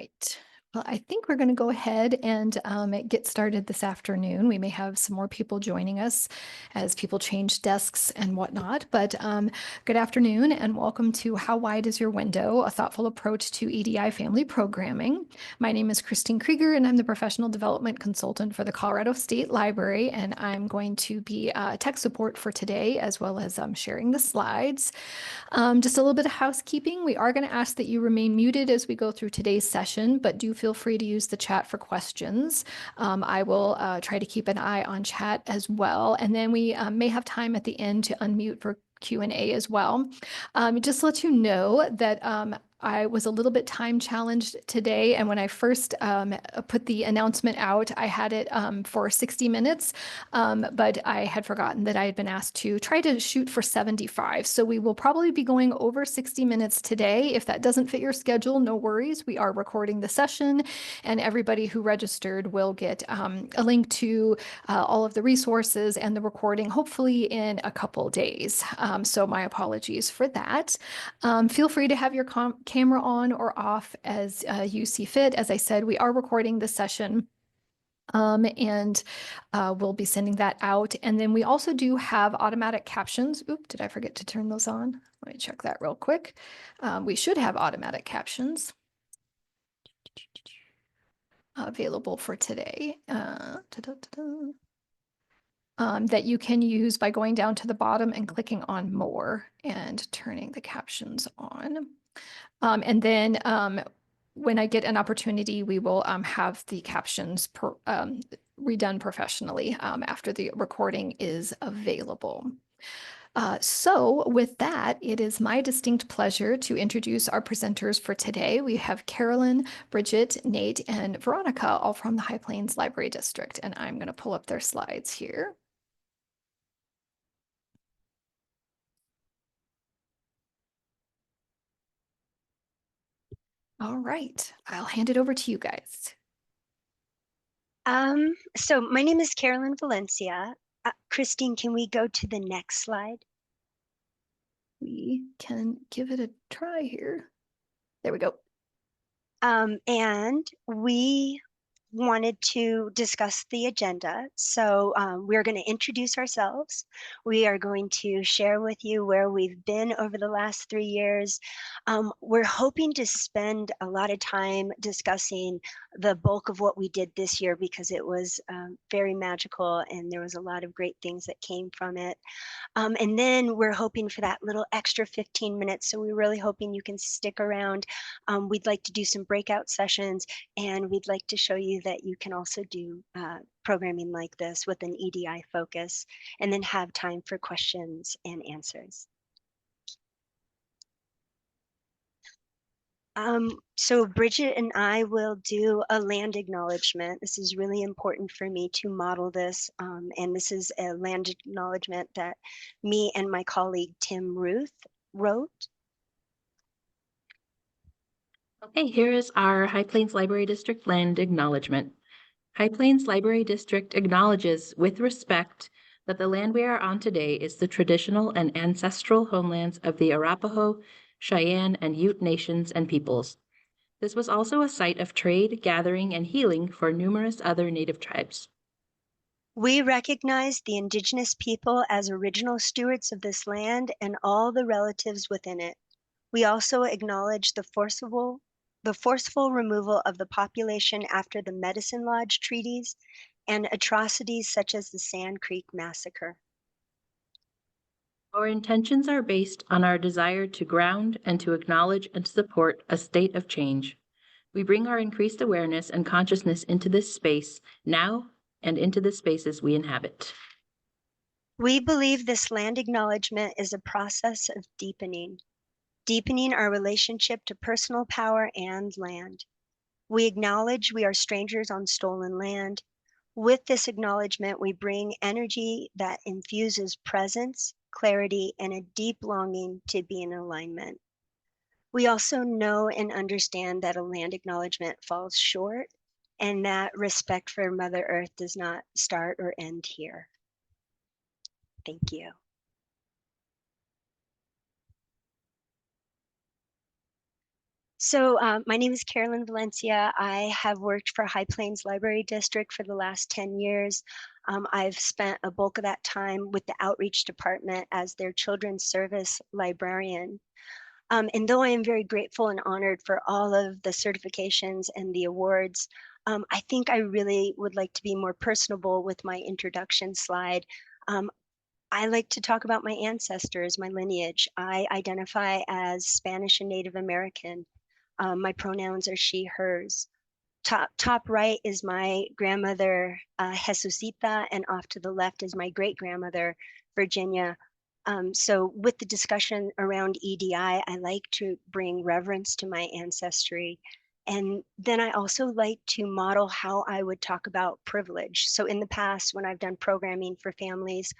Right. Well, I think we're going to go ahead and get started this afternoon. We may have some more people joining us as people change desks and whatnot. But good afternoon and welcome to How Wide is Your Window? A thoughtful approach to EDI family programming. My name is Christine Krieger, and I'm the professional development consultant for the Colorado State Library. And I'm going to be tech support for today, as well as sharing the slides. Just a little bit of housekeeping. We are going to ask that you remain muted as we go through today's session, but do feel free to use the chat for questions. I will try to keep an eye on chat as well. And then we may have time at the end to unmute for Q&A as well. Just to let you know that I was a little bit time challenged today, and when I first put the announcement out, I had it for 60 minutes, but I had forgotten that I had been asked to try to shoot for 75. So we will probably be going over 60 minutes today. If that doesn't fit your schedule, no worries. We are recording the session, and everybody who registered will get a link to all of the resources and the recording, hopefully in a couple days. So my apologies for that. Feel free to have your camera on or off as you see fit. As I said, we are recording this session. And we'll be sending that out. And then we also do have automatic captions. Oop, did I forget to turn those on? Let me check that real quick. We should have automatic captions available for today. That you can use by going down to the bottom and clicking on more and turning the captions on. And then when I get an opportunity, we will have the captions redone professionally after the recording is available. So with that, it is my distinct pleasure to introduce our presenters for today. We have Carolyn, Bridget, Nate, and Veronica, all from the High Plains Library District. And I'm going to pull up their slides here. All right, I'll hand it over to you guys. So my name is Carolyn Valencia. Christine, can we go to the next slide? We can give it a try here. There we go. And we wanted to discuss the agenda. So we're going to introduce ourselves. We are going to share with you where we've been over the last 3 years. We're hoping to spend a lot of time discussing the bulk of what we did this year because it was very magical and there was a lot of great things that came from it. And then we're hoping for that little extra 15 minutes. So we're really hoping you can stick around. We'd like to do some breakout sessions, and we'd like to show you that you can also do programming like this with an EDI focus, and then have time for questions and answers. So Bridget and I will do a land acknowledgement. This is really important for me to model this. And this is a land acknowledgement that me and my colleague Tim Ruth wrote. Okay, here is our High Plains Library District land acknowledgement. High Plains Library District acknowledges with respect that the land we are on today is the traditional and ancestral homelands of the Arapaho, Cheyenne, and Ute nations and peoples. This was also a site of trade, gathering, and healing for numerous other Native tribes. We recognize the Indigenous people as original stewards of this land and all the relatives within it. We also acknowledge the forceful removal of the population after the Medicine Lodge treaties and atrocities such as the Sand Creek Massacre. Our intentions are based on our desire to ground and to acknowledge and support a state of change. We bring our increased awareness and consciousness into this space now and into the spaces we inhabit. We believe this land acknowledgement is a process of deepening our relationship to personal power and land. We acknowledge we are strangers on stolen land. With this acknowledgement, we bring energy that infuses presence, clarity, and a deep longing to be in alignment. We also know and understand that a land acknowledgement falls short and that respect for Mother Earth does not start or end here. Thank you. So my name is Carolyn Valencia. I have worked for High Plains Library District for the last 10 years. I've spent a bulk of that time with the outreach department as their children's service librarian. And though I am very grateful and honored for all of the certifications and the awards, I think I really would like to be more personable with my introduction slide. I like to talk about my ancestors, my lineage. I identify as Spanish and Native American. My pronouns are she, hers. Top right is my grandmother, Jesusita, and off to the left is my great grandmother, Virginia. So with the discussion around EDI, I like to bring reverence to my ancestry. And then I also like to model how I would talk about privilege. So in the past, when I've done programming for families,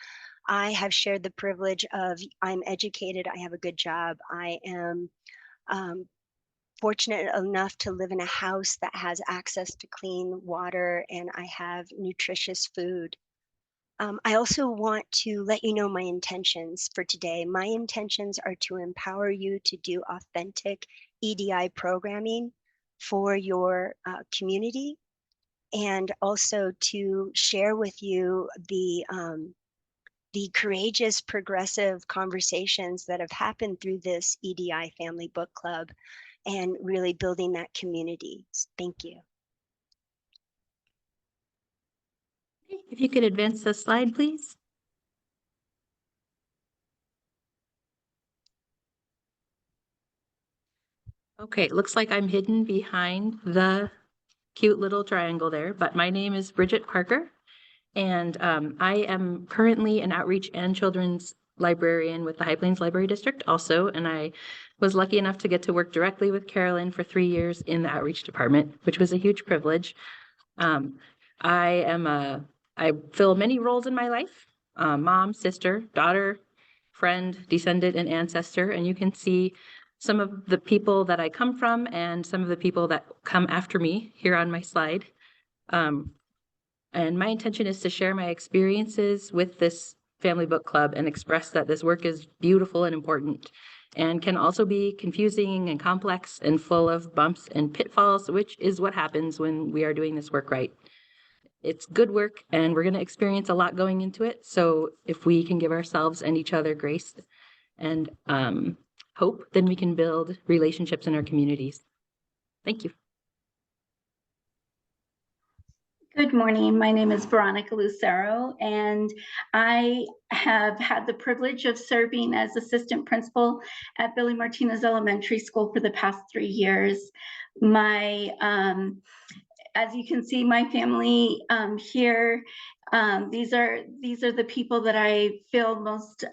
I have shared the privilege of I'm educated, I have a good job, I am um, fortunate enough to live in a house that has access to clean water and I have nutritious food. I also want to let you know my intentions for today. My intentions are to empower you to do authentic EDI programming for your community and also to share with you the courageous progressive conversations that have happened through this EDI Family Book Club and really building that community. Thank you. If you could advance the slide, please. Okay, it looks like I'm hidden behind the cute little triangle there, but my name is Bridget Parker, and I am currently an outreach and children's librarian with the High Plains Library District also, and I was lucky enough to get to work directly with Carolyn for 3 years in the outreach department, which was a huge privilege. I fill many roles in my life, mom, sister, daughter, friend, descendant, and ancestor, and you can see some of the people that I come from and some of the people that come after me here on my slide. And my intention is to share my experiences with this family book club and express that this work is beautiful and important and can also be confusing and complex and full of bumps and pitfalls, which is what happens when we are doing this work right. It's good work and we're going to experience a lot going into it. So if we can give ourselves and each other grace and hope, then we can build relationships in our communities. Thank you. Good morning. My name is Veronica Lucero, and I have had the privilege of serving as assistant principal at Billy Martinez Elementary School for the past 3 years. As you can see, my family here, these are the people that I feel most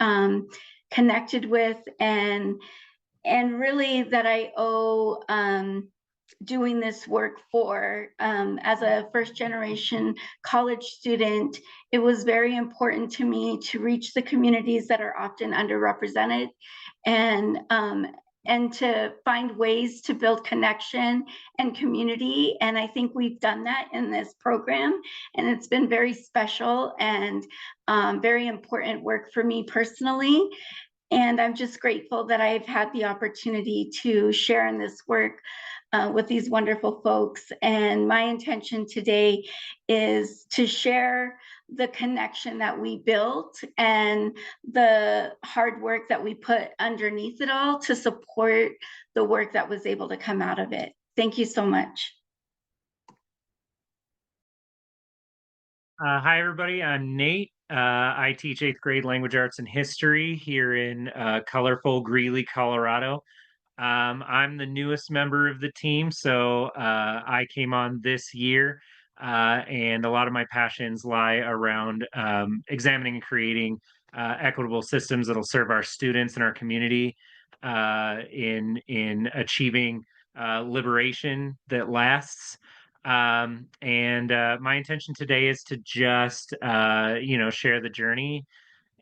connected with, and really that I owe doing this work for. As a first generation college student, it was very important to me to reach the communities that are often underrepresented and to find ways to build connection and community. And I think we've done that in this program. And it's been very special and very important work for me personally. And I'm just grateful that I've had the opportunity to share in this work with these wonderful folks. And my intention today is to share the connection that we built and the hard work that we put underneath it all to support the work that was able to come out of it. Thank you so much. Hi, everybody. I'm Nate. I teach 8th grade language arts and history here in colorful Greeley, Colorado. I'm the newest member of the team, so I came on this year, and a lot of my passions lie around examining and creating equitable systems that'll serve our students and our community in achieving liberation that lasts. And my intention today is to just share the journey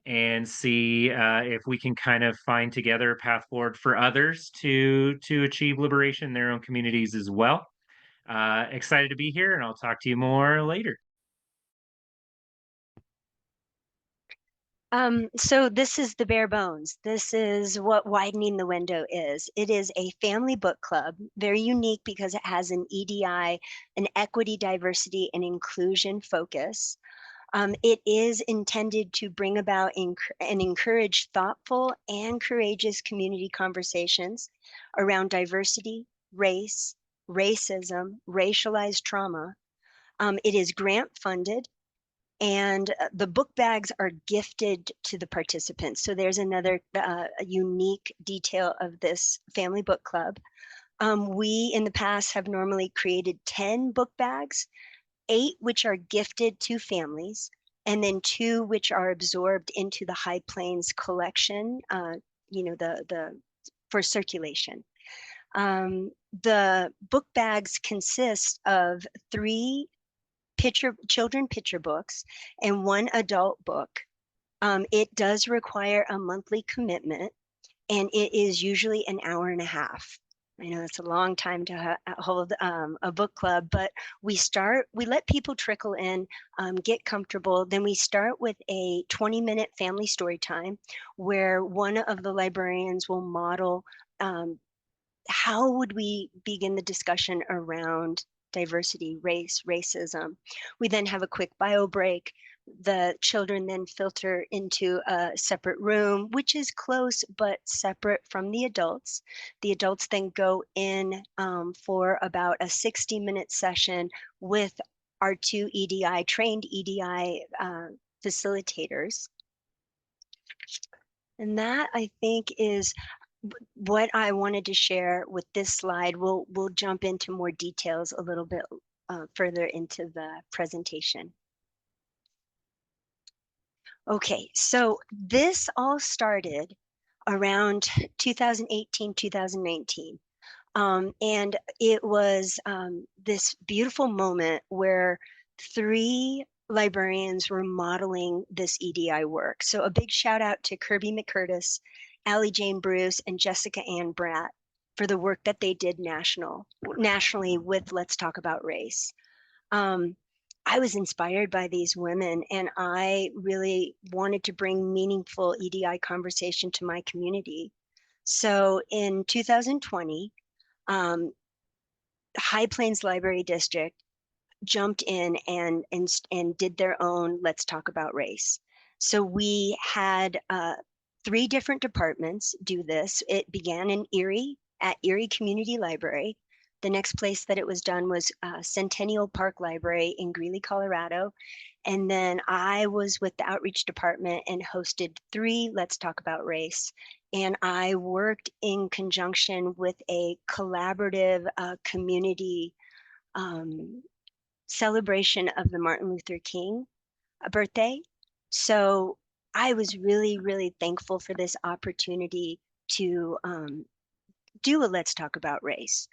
and see if we can kind of find together a path forward for others to achieve liberation in their own communities as well. Excited to be here, and I'll talk to you more later. So this is the bare bones. This is what Widening the Window is. It is a family book club, very unique because it has an EDI, an equity, diversity, and inclusion focus. It is intended to bring about and encourage thoughtful and courageous community conversations around diversity, race, racism, racialized trauma. It is grant funded, and the book bags are gifted to the participants. So there's another unique detail of this family book club. We in the past have normally created 10 book bags, 8 which are gifted to families, and then 2 which are absorbed into the High Plains collection, the for circulation. The book bags consist of 3 children picture books and 1 adult book. It does require a monthly commitment, and it is usually an hour and a half. I know it's a long time to hold a book club, but we let people trickle in, get comfortable. Then we start with a 20-minute family story time where one of the librarians will model how would we begin the discussion around diversity, race, racism. We then have a quick bio break. The children then filter into a separate room, which is close but separate from the adults. The adults then go in for about a 60-minute session with our 2 EDI, trained EDI facilitators. And that, I think, is what I wanted to share with this slide. We'll jump into more details a little bit further into the presentation. Okay, so this all started around 2018, 2019. And it was this beautiful moment where 3 librarians were modeling this EDI work. So a big shout out to Kirby McCurtis, Allie Jane Bruce, and Jessica Ann Bratt for the work that they did nationally with Let's Talk About Race. I was inspired by these women, and I really wanted to bring meaningful EDI conversation to my community. So in 2020, High Plains Library District jumped in and did their own Let's Talk About Race. So we had 3 different departments do this. It began in Erie at Erie Community Library. The next place that it was done was Centennial Park Library in Greeley, Colorado. And then I was with the outreach department and hosted 3 Let's Talk About Race. And I worked in conjunction with a collaborative community celebration of the Martin Luther King birthday. So I was really, really thankful for this opportunity to do a Let's Talk About Race.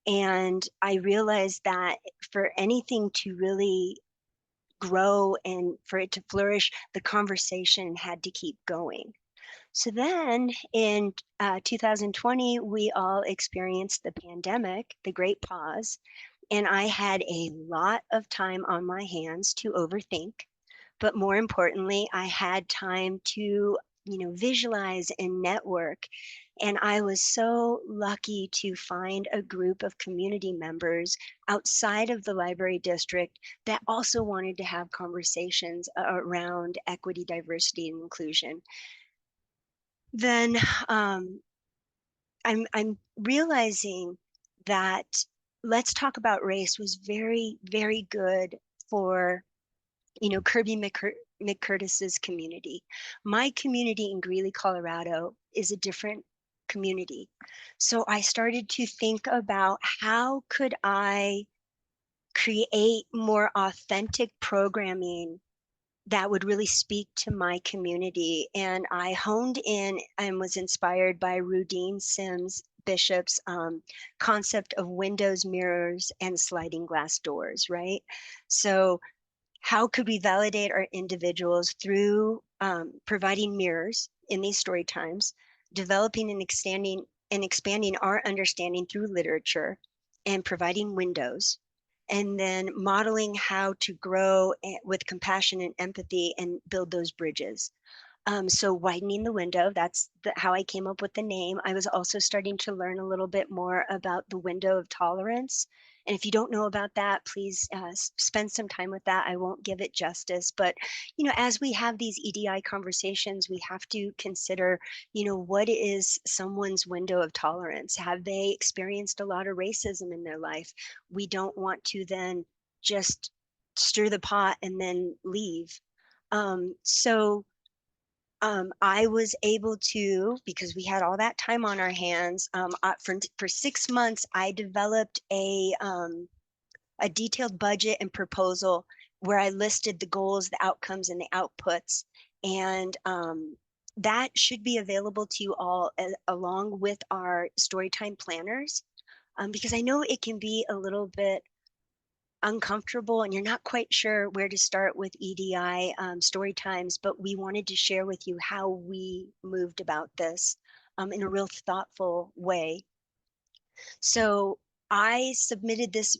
And I realized that for anything to really grow and for it to flourish, the conversation had to keep going. So then in 2020, we all experienced the pandemic, the great pause, and I had a lot of time on my hands to overthink. But more importantly, I had time to, visualize and network. And I was so lucky to find a group of community members outside of the library district that also wanted to have conversations around equity, diversity, and inclusion. Then I'm realizing that Let's Talk About Race was very, very good for, Kirby McCurtis's community. My community in Greeley, Colorado is a different community. So I started to think about how could I create more authentic programming that would really speak to my community. And I honed in and was inspired by Rudine Sims Bishop's concept of windows, mirrors, and sliding glass doors, right? So how could we validate our individuals through providing mirrors in these story times, developing and expanding our understanding through literature, and providing windows, and then modeling how to grow with compassion and empathy and build those bridges. So widening the window, that's how I came up with the name. I was also starting to learn a little bit more about the window of tolerance. And if you don't know about that, please spend some time with that. I won't give it justice. But, as we have these EDI conversations, we have to consider, what is someone's window of tolerance? Have they experienced a lot of racism in their life? We don't want to then just stir the pot and then leave. So I was able to, because we had all that time on our hands, for 6 months, I developed a detailed budget and proposal where I listed the goals, the outcomes, and the outputs. And that should be available to you all along with our storytime planners, because I know it can be a little bit uncomfortable and you're not quite sure where to start with EDI story times, but we wanted to share with you how we moved about this in a real thoughtful way. So I submitted this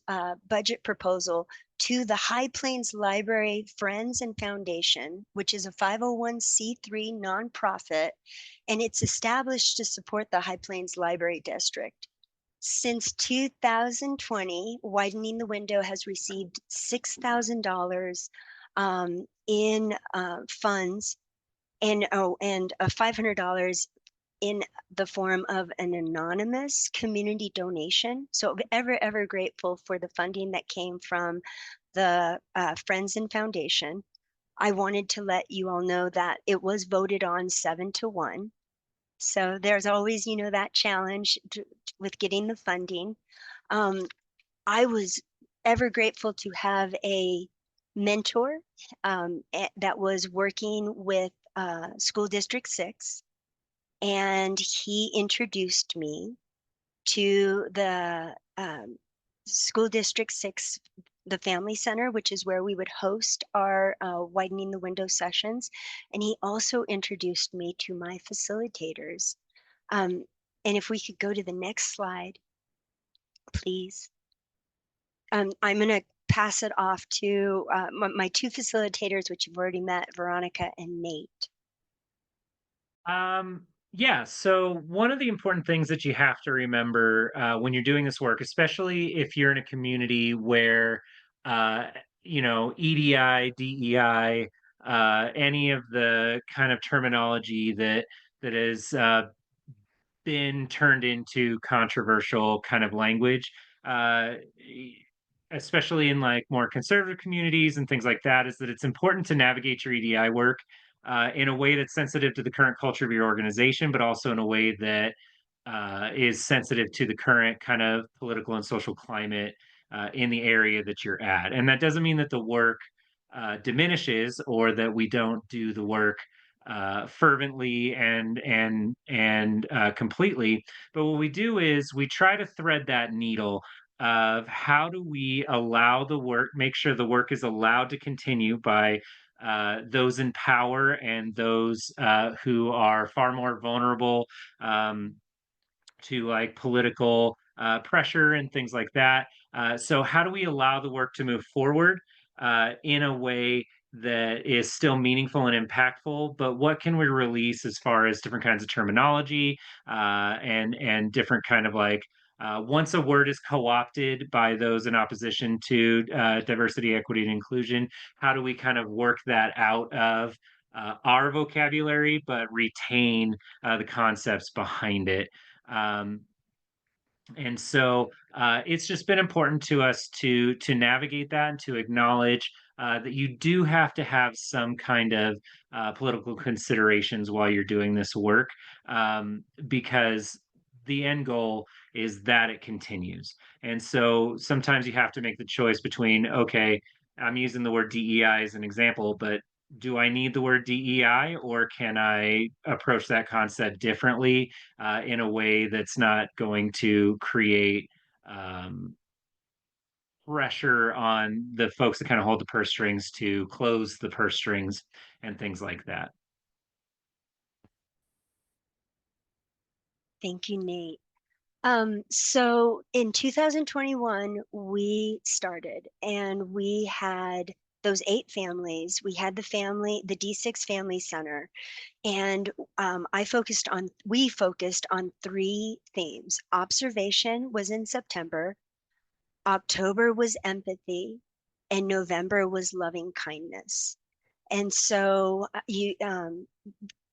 budget proposal to the High Plains Library Friends and Foundation, which is a 501c3 nonprofit, and it's established to support the High Plains Library District. Since 2020, Widening the Window has received $6,000 in funds and $500 in the form of an anonymous community donation. So ever grateful for the funding that came from the Friends and Foundation. I wanted to let you all know that it was voted on 7-1. So there's always, that challenge with getting the funding. I was ever grateful to have a mentor that was working with School District 6, and he introduced me to the School District 6, the Family Center, which is where we would host our Widening the Window sessions. And he also introduced me to my facilitators. And if we could go to the next slide, please. I'm going to pass it off to my two facilitators, which you've already met, Veronica and Nate. Yeah, so one of the important things that you have to remember when you're doing this work, especially if you're in a community where, EDI, DEI, any of the kind of terminology that has been turned into controversial kind of language, uh, especially in like more conservative communities and things like that, is that it's important to navigate your EDI work in a way that's sensitive to the current culture of your organization, but also in a way that is sensitive to the current kind of political and social climate in the area that you're at. And that doesn't mean that the work diminishes or that we don't do the work fervently and completely. But what we do is we try to thread that needle of how do we allow the work, make sure the work is allowed to continue by those in power and those who are far more vulnerable to like political pressure and things like that. So, how do we allow the work to move forward in a way that is still meaningful and impactful? But what can we release as far as different kinds of terminology and different kind of like once a word is co-opted by those in opposition to diversity, equity, and inclusion, how do we kind of work that out of our vocabulary, but retain the concepts behind it? Um, and so it's just been important to us to navigate that and to acknowledge that you do have to have some kind of political considerations while you're doing this work, because the end goal is that it continues. And so sometimes you have to make the choice between, okay, I'm using the word DEI as an example, but do I need the word DEI, or can I approach that concept differently in a way that's not going to create um, pressure on the folks that kind of hold the purse strings to close the purse strings and things like that? Thank you, Nate. So in 2021, we started and we had those 8 families, we had the D6 Family Center, and we focused on 3 themes. Observation was in September, October was empathy, and November was loving kindness. And so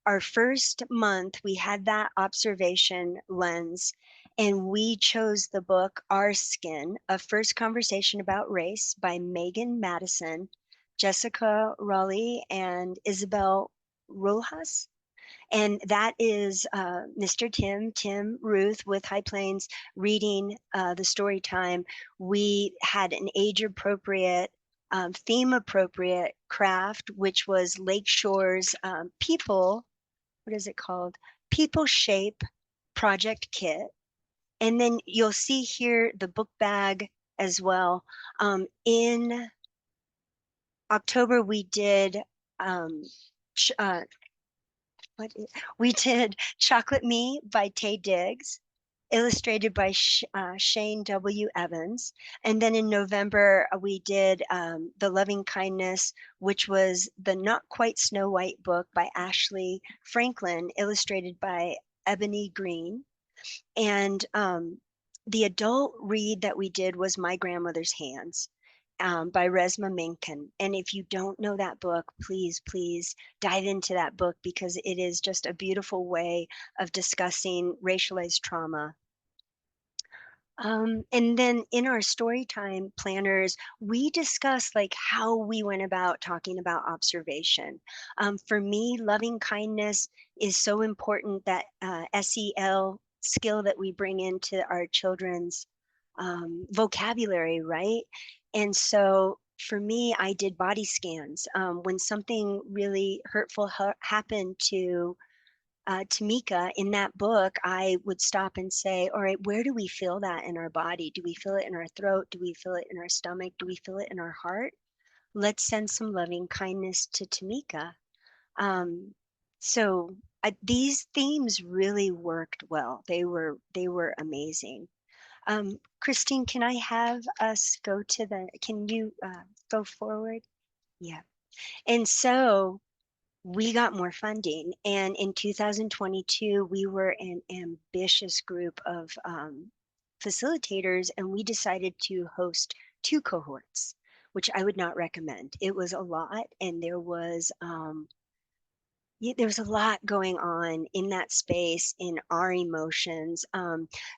our first month, we had that observation lens, and we chose the book Our Skin, A First Conversation About Race by Megan Madison, Jessica Raleigh, and Isabel Rojas. And that is Mr. Tim Ruth with High Plains reading the story time. We had an age-appropriate, theme-appropriate craft, which was Lakeshore's People, what is it called? People Shape Project Kit. And then you'll see here the book bag as well. In October, we did we did Chocolate Me by Taye Diggs, illustrated by Shane W. Evans. And then in November, we did The Loving Kindness, which was the Not Quite Snow White book by Ashley Franklin, illustrated by Ebony Green. And the adult read that we did was My Grandmother's Hands by Resma Minkin. And if you don't know that book, please dive into that book, because it is just a beautiful way of discussing racialized trauma. And then in our story time planners, we discuss like how we went about talking about observation. For me, loving kindness is so important, that SEL skill that we bring into our children's vocabulary, right? And so for me, I did body scans. When something really hurtful happened to Tamika in that book, I would stop and say, all right, where do we feel that in our body? Do we feel it in our throat? Do we feel it in our stomach? Do we feel it in our heart? Let's send some loving kindness to Tamika. So these themes really worked well. They were amazing. Christine, can I have us go to can you go forward? Yeah. And so we got more funding, and in 2022, we were an ambitious group of facilitators, and we decided to host 2 cohorts, which I would not recommend. It was a lot, and there was a lot going on in that space, in our emotions.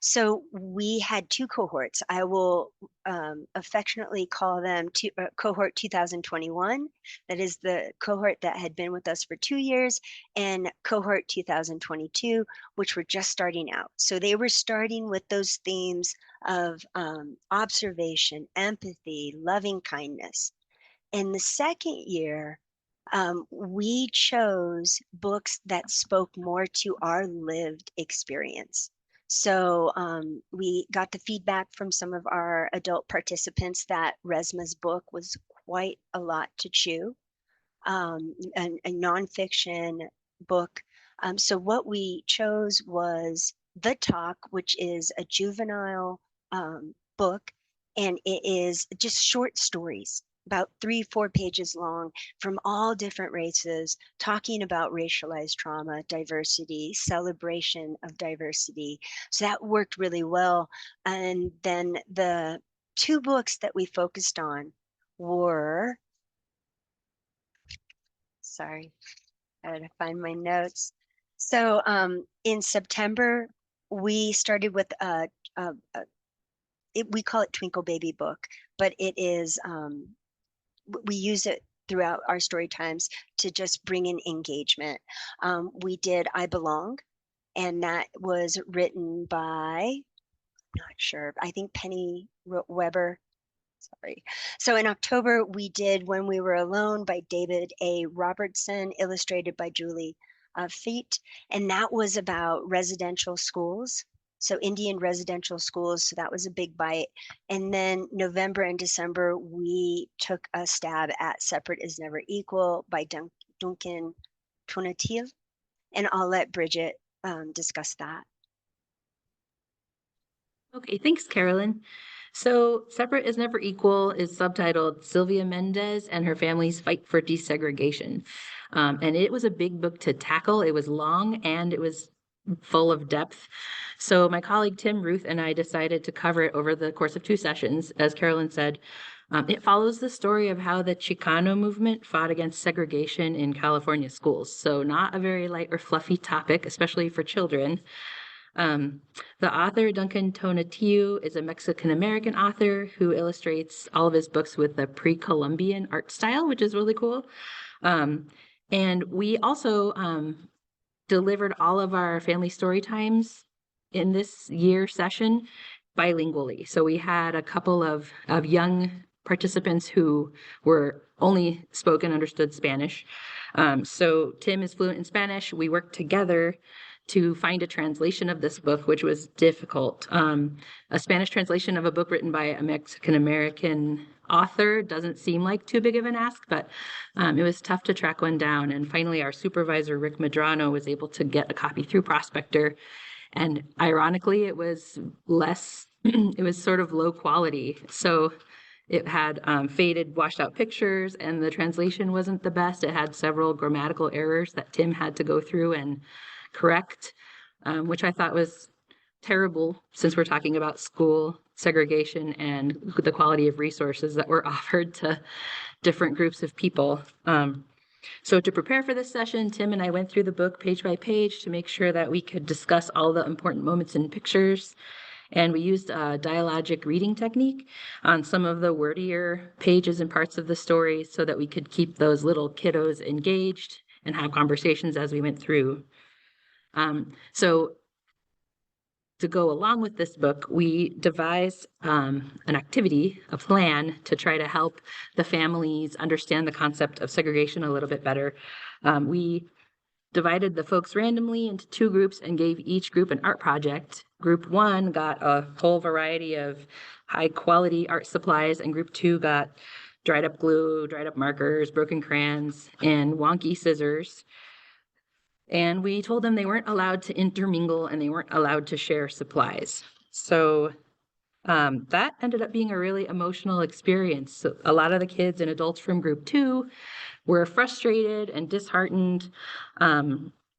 So we had 2 cohorts. I will affectionately call them cohort 2021. That is the cohort that had been with us for 2 years, and cohort 2022, which were just starting out. So they were starting with those themes of observation, empathy, loving kindness. In the second year, we chose books that spoke more to our lived experience. So we got the feedback from some of our adult participants that Resma's book was quite a lot to chew, a nonfiction book. So what we chose was The Talk, which is a juvenile book, and it is just short stories, about 3-4 pages long, from all different races, talking about racialized trauma, diversity, celebration of diversity. So that worked really well. And then the 2 books that we focused on were, sorry, I had to find my notes. So in September, we started with we call it Twinkle Baby book, but it is, we use it throughout our story times to just bring in engagement. We did I Belong, and that was written by, not sure, I think Penny Weber. Sorry. So in October, we did When We Were Alone by David A. Robertson, illustrated by Julie Feet. And that was about residential schools. So Indian residential schools, so that was a big bite. And then November and December, we took a stab at Separate is Never Equal by Duncan Tonatil. And I'll let Bridget discuss that. Okay, thanks, Carolyn. So Separate is Never Equal is subtitled Sylvia Mendez and Her Family's Fight for Desegregation. And it was a big book to tackle. It was long and it was full of depth. So my colleague Tim Ruth and I decided to cover it over the course of 2 sessions. As Carolyn said, it follows the story of how the Chicano movement fought against segregation in California schools. So not a very light or fluffy topic, especially for children. The author, Duncan Tonatiuh, is a Mexican-American author who illustrates all of his books with a pre-Columbian art style, which is really cool. And we also delivered all of our family story times in this year session bilingually. So we had a couple of young participants who were only spoke and understood Spanish. So Tim is fluent in Spanish. We worked together to find a translation of this book, which was difficult. A Spanish translation of a book written by a Mexican-American author doesn't seem like too big of an ask, but it was tough to track one down. And finally, our supervisor, Rick Medrano, was able to get a copy through Prospector. And ironically, it was less, it was sort of low quality. So it had faded, washed out pictures, and the translation wasn't the best. It had several grammatical errors that Tim had to go through and correct, which I thought was terrible since we're talking about school segregation and the quality of resources that were offered to different groups of people. So to prepare for this session, Tim and I went through the book page by page to make sure that we could discuss all the important moments and pictures. And we used a dialogic reading technique on some of the wordier pages and parts of the story so that we could keep those little kiddos engaged and have conversations as we went through. So to go along with this book, we devised an activity, a plan to try to help the families understand the concept of segregation a little bit better. We divided the folks randomly into 2 groups and gave each group an art project. Group 1 got a whole variety of high quality art supplies, and group 2 got dried up glue, dried up markers, broken crayons, and wonky scissors. And we told them they weren't allowed to intermingle and they weren't allowed to share supplies. So that ended up being a really emotional experience. So a lot of the kids and adults from group 2 were frustrated and disheartened,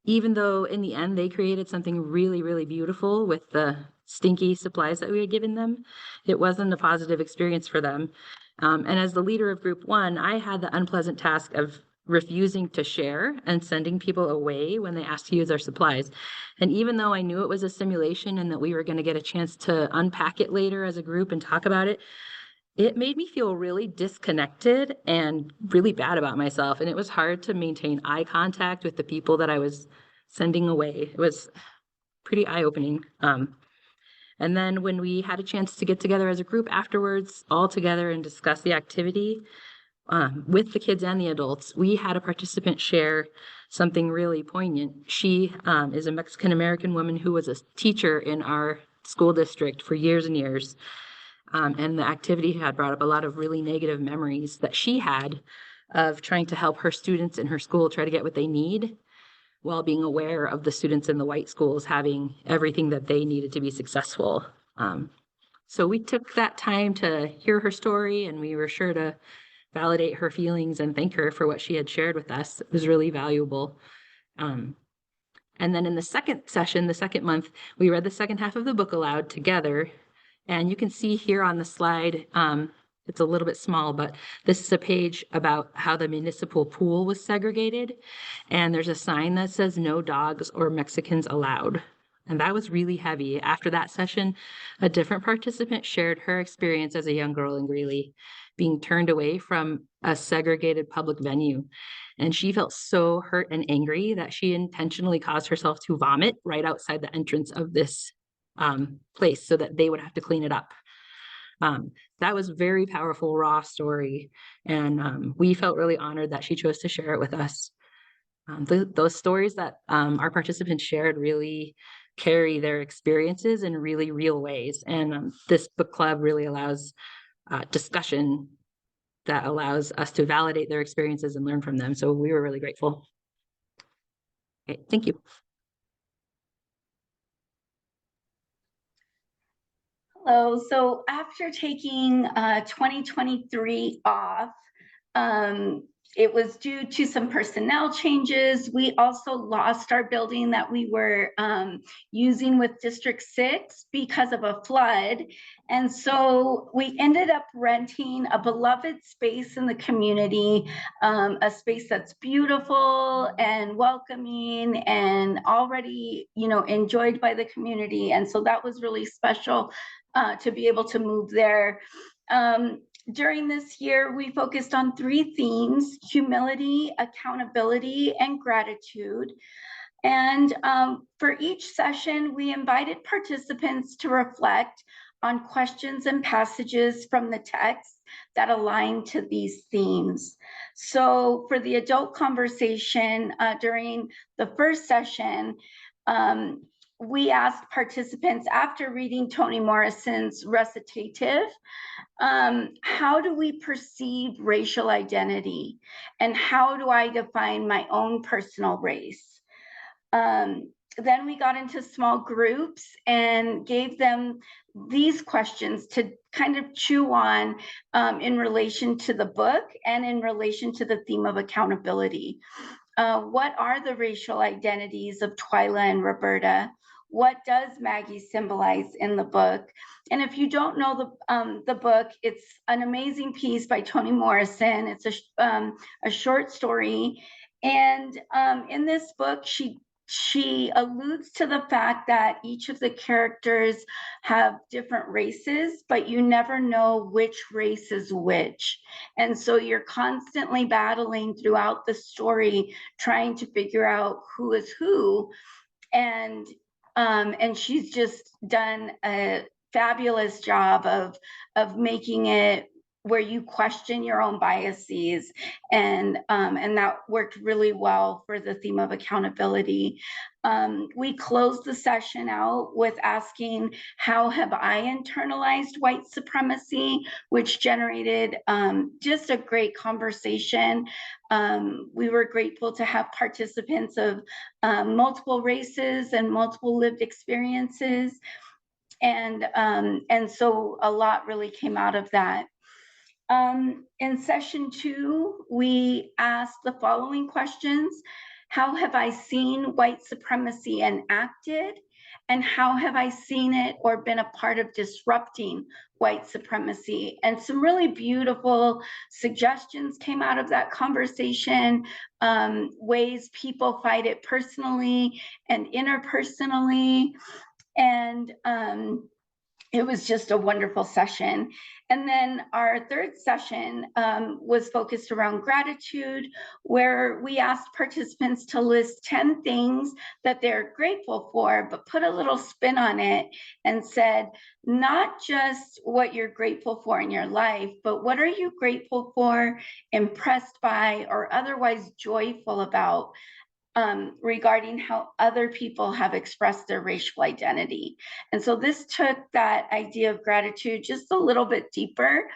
even though in the end they created something really, really beautiful with the stinky supplies that we had given them. It wasn't a positive experience for them. And as the leader of group 1, I had the unpleasant task of refusing to share and sending people away when they asked to use our supplies. And even though I knew it was a simulation and that we were going to get a chance to unpack it later as a group and talk about it, it made me feel really disconnected and really bad about myself. And it was hard to maintain eye contact with the people that I was sending away. It was pretty eye-opening. And then when we had a chance to get together as a group afterwards, all together and discuss the activity, with the kids and the adults, we had a participant share something really poignant. She is a Mexican-American woman who was a teacher in our school district for years and years. And the activity had brought up a lot of really negative memories that she had of trying to help her students in her school try to get what they need while being aware of the students in the white schools having everything that they needed to be successful. So we took that time to hear her story, and we were sure to validate her feelings and thank her for what she had shared with us. It was really valuable. And then in the second session, the second month, we read the second half of the book aloud together. And you can see here on the slide, it's a little bit small, but this is a page about how the municipal pool was segregated. And there's a sign that says no dogs or Mexicans allowed. And that was really heavy. After that session, a different participant shared her experience as a young girl in Greeley, being turned away from a segregated public venue. And she felt so hurt and angry that she intentionally caused herself to vomit right outside the entrance of this place so that they would have to clean it up. That was a very powerful, raw story. And we felt really honored that she chose to share it with us. Those stories that our participants shared really carry their experiences in really real ways. And this book club really allows discussion that allows us to validate their experiences and learn from them. So we were really grateful. Okay, thank you. Hello. So after taking 2023 off, it was due to some personnel changes. We also lost our building that we were using with District 6 because of a flood. And so we ended up renting a beloved space in the community, a space that's beautiful and welcoming and already, enjoyed by the community. And so that was really special to be able to move there. During this year, we focused on 3 themes: humility, accountability, and gratitude. And for each session, we invited participants to reflect on questions and passages from the text that align to these themes. So for the adult conversation during the first session, we asked participants, after reading Toni Morrison's recitative, how do we perceive racial identity? And how do I define my own personal race? Then we got into small groups and gave them these questions to kind of chew on in relation to the book and in relation to the theme of accountability. What are the racial identities of Twyla and Roberta? What does Maggie symbolize in the book? And if you don't know the book, it's an amazing piece by Toni Morrison. It's a short story. And in this book, she alludes to the fact that each of the characters have different races, but you never know which race is which. And so you're constantly battling throughout the story, trying to figure out who is who. And she's just done a fabulous job of making it where you question your own biases, and that worked really well for the theme of accountability. We closed the session out with asking, how have I internalized white supremacy, which generated just a great conversation. We were grateful to have participants of multiple races and multiple lived experiences. And so a lot really came out of that. In session 2, we asked the following questions: how have I seen white supremacy enacted? And how have I seen it or been a part of disrupting white supremacy? And some really beautiful suggestions came out of that conversation, ways people fight it personally and interpersonally. And it was just a wonderful session. And then our third session was focused around gratitude, where we asked participants to list 10 things that they're grateful for, but put a little spin on it and said, not just what you're grateful for in your life, but what are you grateful for, impressed by, or otherwise joyful about regarding how other people have expressed their racial identity. And so this took that idea of gratitude just a little bit deeper,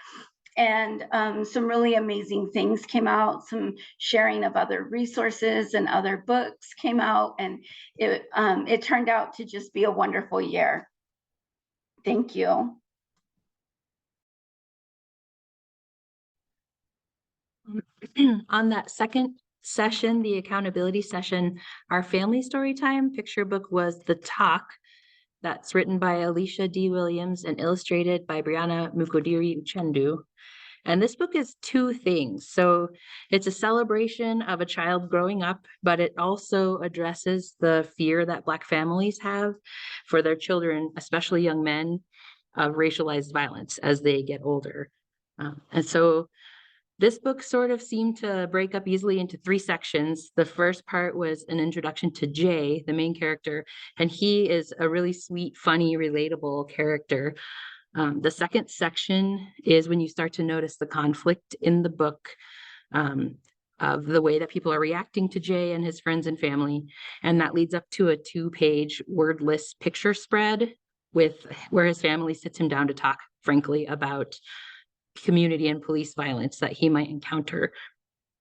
and some really amazing things came out. Some sharing of other resources and other books came out, and it turned out to just be a wonderful year. Thank you. On that second session, the accountability session, our family story time picture book was The Talk. That's written by Alicia D. Williams and illustrated by Brianna Mukodiri Uchendu. And this book is 2 things. So it's a celebration of a child growing up, but it also addresses the fear that Black families have for their children, especially young men, of racialized violence as they get older. And so this book sort of seemed to break up easily into 3 sections. The first part was an introduction to Jay, the main character, and he is a really sweet, funny, relatable character. The second section is when you start to notice the conflict in the book of the way that people are reacting to Jay and his friends and family. And that leads up to a 2-page wordless picture spread where his family sits him down to talk frankly about community and police violence that he might encounter.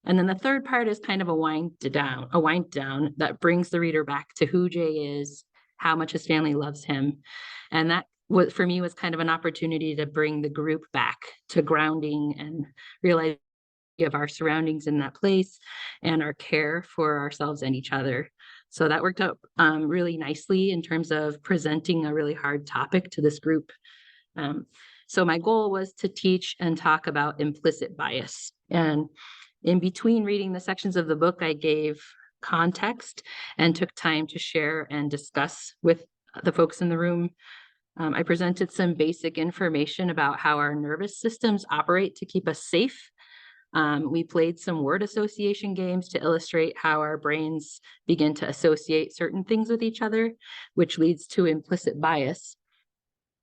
And then the third part is kind of a wind down that brings the reader back to who Jay is, how much his family loves him. And that what for me was kind of an opportunity to bring the group back to grounding and realize of our surroundings in that place and our care for ourselves and each other. So that worked out really nicely in terms of presenting a really hard topic to this group. So my goal was to teach and talk about implicit bias. And in between reading the sections of the book, I gave context and took time to share and discuss with the folks in the room. I presented some basic information about how our nervous systems operate to keep us safe. We played some word association games to illustrate how our brains begin to associate certain things with each other, which leads to implicit bias.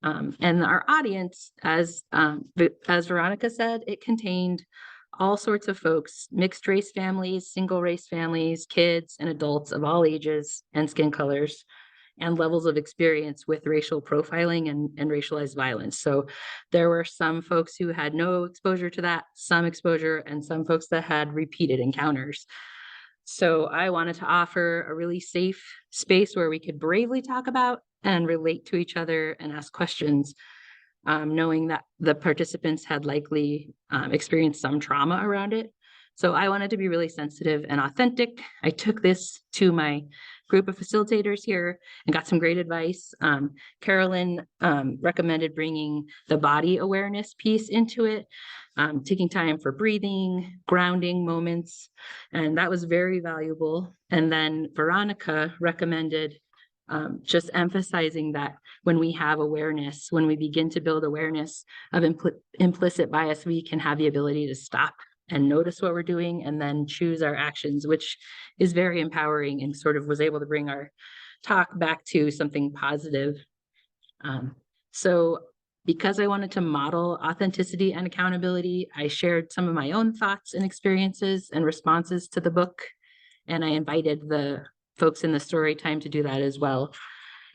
And our audience, as Veronica said, it contained all sorts of folks, mixed race families, single race families, kids and adults of all ages and skin colors, and levels of experience with racial profiling and racialized violence. So there were some folks who had no exposure to that, some exposure, and some folks that had repeated encounters. So I wanted to offer a really safe space where we could bravely talk about and relate to each other and ask questions, knowing that the participants had likely experienced some trauma around it. So I wanted to be really sensitive and authentic. I took this to my group of facilitators here and got some great advice. Carolyn recommended bringing the body awareness piece into it, taking time for breathing, grounding moments, and that was very valuable. And then Veronica recommended just emphasizing that when we have awareness, when we begin to build awareness of implicit bias, we can have the ability to stop and notice what we're doing and then choose our actions, which is very empowering and sort of was able to bring our talk back to something positive. So because I wanted to model authenticity and accountability, I shared some of my own thoughts and experiences and responses to the book, and I invited the folks in the story time to do that as well.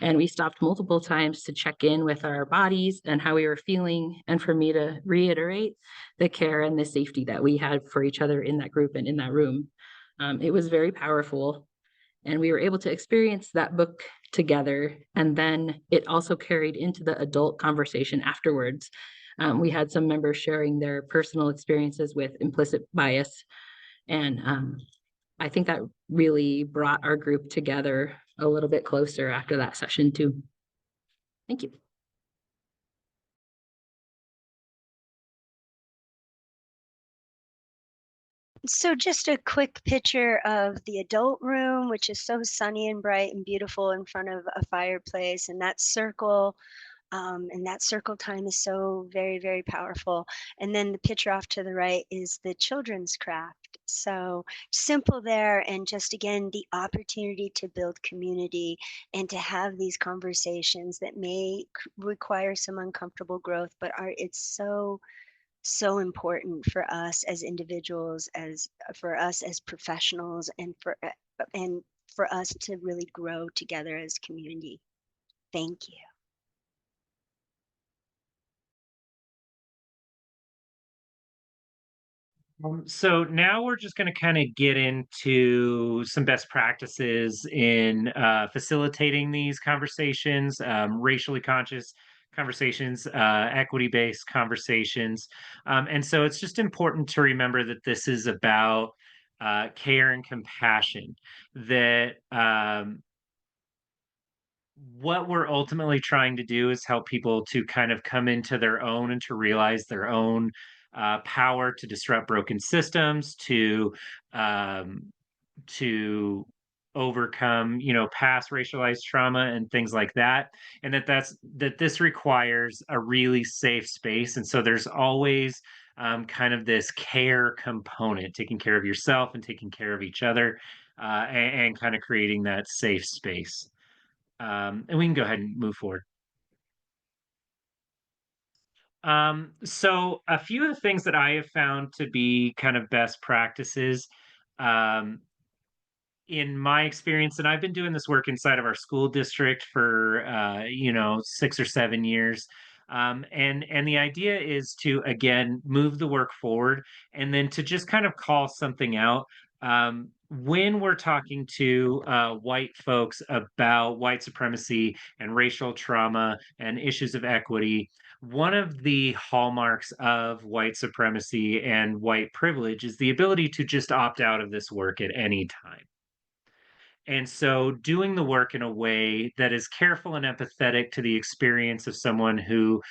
And we stopped multiple times to check in with our bodies and how we were feeling, and for me to reiterate the care and the safety that we had for each other in that group and in that room. It was very powerful, and we were able to experience that book together. And then it also carried into the adult conversation afterwards. We had some members sharing their personal experiences with implicit bias, and I think that really brought our group together a little bit closer after that session too. Thank you. So just a quick picture of the adult room, which is so sunny and bright and beautiful in front of a fireplace, and that circle time is so very, very powerful. And then the picture off to the right is the children's craft. So simple there, and just again, the opportunity to build community and to have these conversations that may require some uncomfortable growth, but it's so important for us as individuals, as for us as professionals, and for us to really grow together as community. Thank you. So now we're just going to kind of get into some best practices in facilitating these conversations, racially conscious conversations, equity-based conversations. And so it's just important to remember that this is about care and compassion, that what we're ultimately trying to do is help people to kind of come into their own and to realize their own power to disrupt broken systems, um, to overcome, past racialized trauma and things like that, and that this requires a really safe space. And so there's always kind of this care component, taking care of yourself and taking care of each other, and kind of creating that safe space. And we can go ahead and move forward. So a few of the things that I have found to be kind of best practices, um, in my experience, and I've been doing this work inside of our school district for 6 or 7 years. And the idea is to again move the work forward and then to just kind of call something out. When we're talking to white folks about white supremacy and racial trauma and issues of equity, one of the hallmarks of white supremacy and white privilege is the ability to just opt out of this work at any time. And so, doing the work in a way that is careful and empathetic to the experience of someone who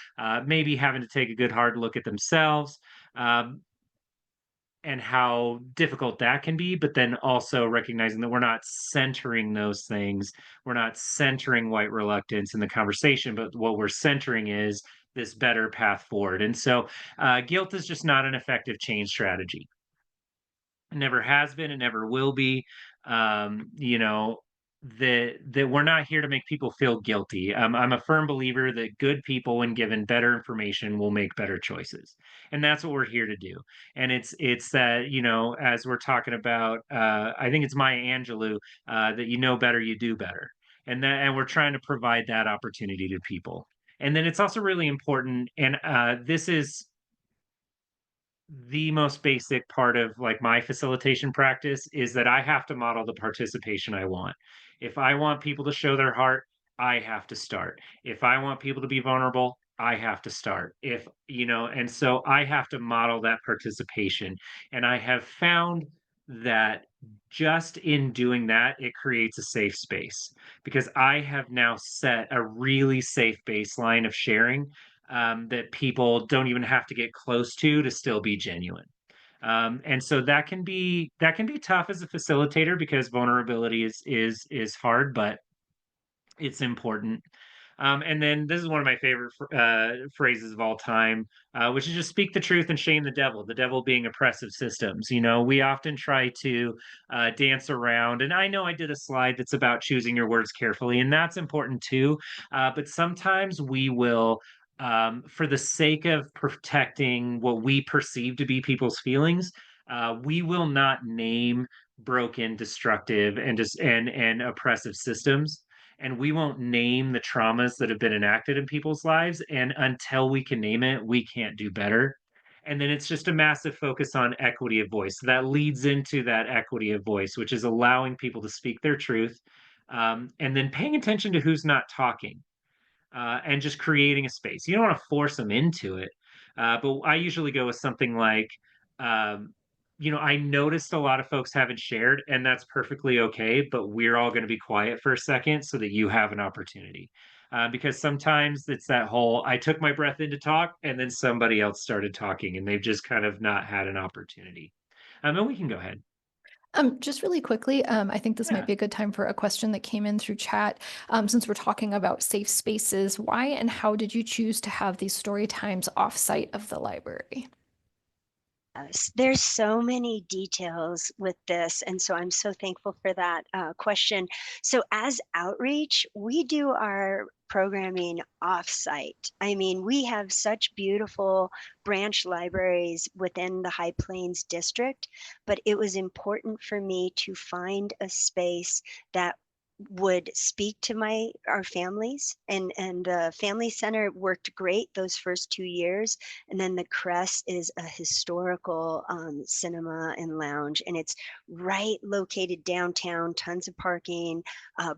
may be having to take a good hard look at themselves, um, and how difficult that can be, but then also recognizing that we're not centering those things. We're not centering white reluctance in the conversation, but what we're centering is this better path forward. And so, guilt is just not an effective change strategy. It never has been, it never will be. You know, that we're not here to make people feel guilty. I'm a firm believer that good people, when given better information, will make better choices, and that's what we're here to do. And it's that, as we're talking about, I think it's Maya Angelou, that you know better, you do better, and we're trying to provide that opportunity to people. And then it's also really important, and this is the most basic part of like my facilitation practice, is that I have to model the participation I want. If I want people to show their heart, I have to start. If I want people to be vulnerable, I have to start. And so I have to model that participation. And I have found that just in doing that, it creates a safe space, because I have now set a really safe baseline of sharing, that people don't even have to get close to still be genuine. And so that can be tough as a facilitator, because vulnerability is hard, but it's important. And then this is one of my favorite phrases of all time, which is just speak the truth and shame the devil. The devil being oppressive systems. We often try to dance around, and I know I did a slide that's about choosing your words carefully, and that's important too. But sometimes we will, for the sake of protecting what we perceive to be people's feelings, we will not name broken, destructive, and oppressive systems, and we won't name the traumas that have been enacted in people's lives. And until we can name it, we can't do better. And then it's just a massive focus on equity of voice. So that leads into that equity of voice, which is allowing people to speak their truth, and then paying attention to who's not talking, and just creating a space. You don't want to force them into it. But I usually go with something like, um, I noticed a lot of folks haven't shared, and that's perfectly okay, but we're all going to be quiet for a second so that you have an opportunity. Because sometimes it's that whole, I took my breath in to talk, and then somebody else started talking, and they've just kind of not had an opportunity. And we can go ahead. Just really quickly, I think this might Yeah. be a good time for a question that came in through chat. Since we're talking about safe spaces, why and how did you choose to have these story times offsite of the library? Yes, there's so many details with this, and so I'm so thankful for that question. So as outreach, we do our programming off-site. I mean, we have such beautiful branch libraries within the High Plains district, but it was important for me to find a space that would speak to our families, and the family center worked great those first 2 years, and then the Crest is a historical cinema and lounge, and it's right located downtown, tons of parking,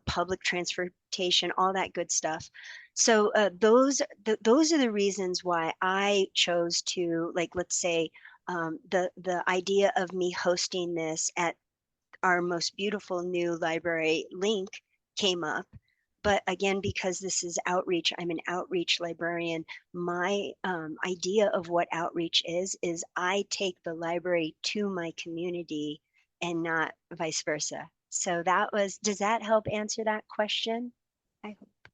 public transportation, all that good stuff. So those are the reasons why I chose to, like, let's say, the idea of me hosting this at our most beautiful new library link came up. But again, because this is outreach, I'm an outreach librarian. My idea of what outreach is I take the library to my community and not vice versa. So does that help answer that question? I hope. I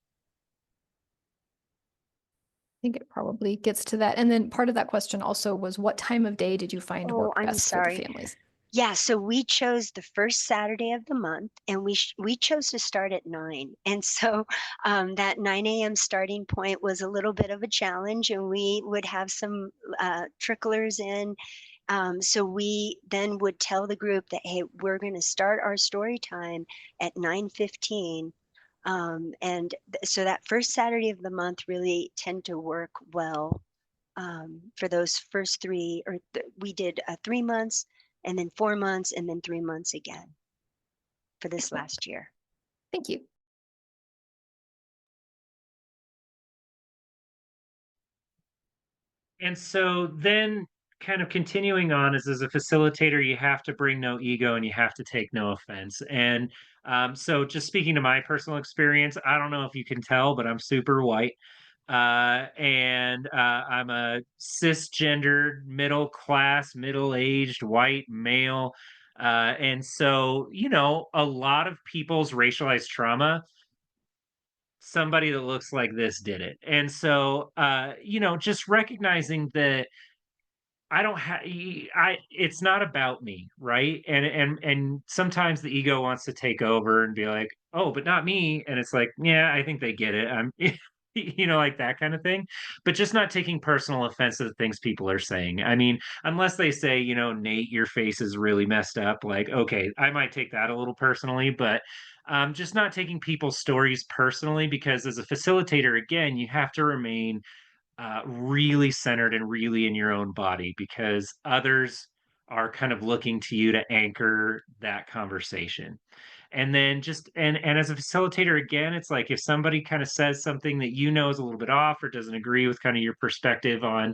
think it probably gets to that. And then part of that question also was, what time of day did you find Oh, worked I'm best for the sorry. families? Yeah, so we chose the first Saturday of the month, and we chose to start at 9. And so that 9 a.m. starting point was a little bit of a challenge, and we would have some tricklers in. So we then would tell the group that, hey, we're going to start our story time at 9:15. So that first Saturday of the month really tend to work well for those first three, or we did 3 months, and then 4 months, and then 3 months again for this Excellent. last year. Thank you. And so then kind of continuing on as a facilitator, you have to bring no ego and you have to take no offense. And so just speaking to my personal experience, I don't know if you can tell, but I'm super white. And I'm a cisgendered, middle class, middle aged white male. And so, you know, a lot of people's racialized trauma, somebody that looks like this did it. And so, you know, just recognizing that I don't have I it's not about me, right? And sometimes the ego wants to take over and be like, "Oh, but not me." And it's like, "Yeah, I think they get it." I'm you know, like that kind of thing. But just not taking personal offense to the things people are saying. I mean, unless they say, you know, "Nate, your face is really messed up." Like, okay, I might take that a little personally, but just not taking people's stories personally because as a facilitator, again, you have to remain really centered and really in your own body because others are kind of looking to you to anchor that conversation. And then just and as a facilitator, again, it's like if somebody kind of says something that you know is a little bit off or doesn't agree with kind of your perspective on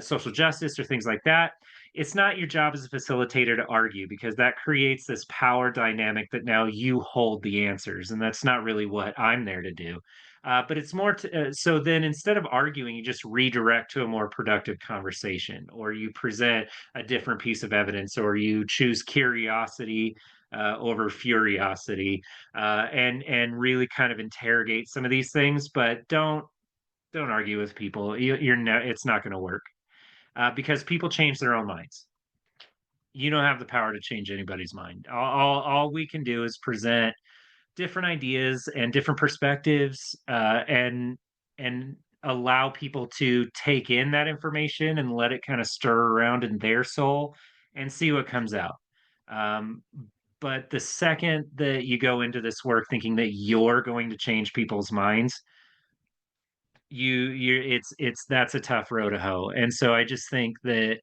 social justice or things like that, it's not your job as a facilitator to argue because that creates this power dynamic that now you hold the answers, and that's not really what I'm there to do. But it's more so then instead of arguing, you just redirect to a more productive conversation, or you present a different piece of evidence, or you choose curiosity over furiosity, and really kind of interrogate some of these things. But don't argue with people. You're it's not going to work because people change their own minds. You don't have the power to change anybody's mind. All we can do is present different ideas and different perspectives, and allow people to take in that information and let it kind of stir around in their soul and see what comes out. Um, but the second that you go into this work thinking that you're going to change people's minds, you it's that's a tough row to hoe. And so I just think that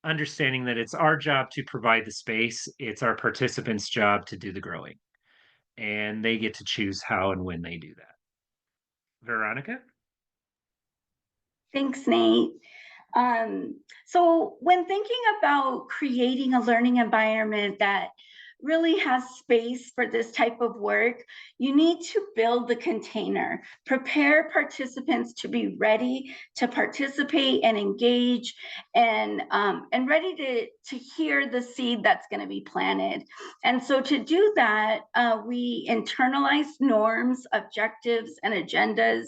understanding that it's our job to provide the space, it's our participants' job to do the growing, and they get to choose how and when they do that. Veronica? Thanks, Nate. So when thinking about creating a learning environment that really has space for this type of work, you need to build the container, prepare participants to be ready to participate and engage, and ready to hear the seed that's going to be planted. And so to do that, we internalize norms, objectives, and agendas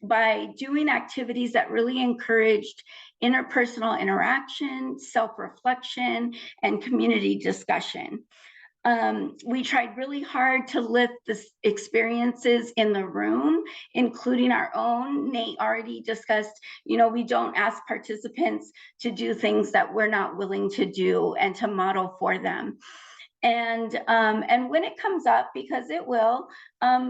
by doing activities that really encouraged interpersonal interaction, self-reflection, and community discussion. We tried really hard to lift the experiences in the room, including our own. Nate already discussed, you know, we don't ask participants to do things that we're not willing to do and to model for them. And when it comes up, because it will,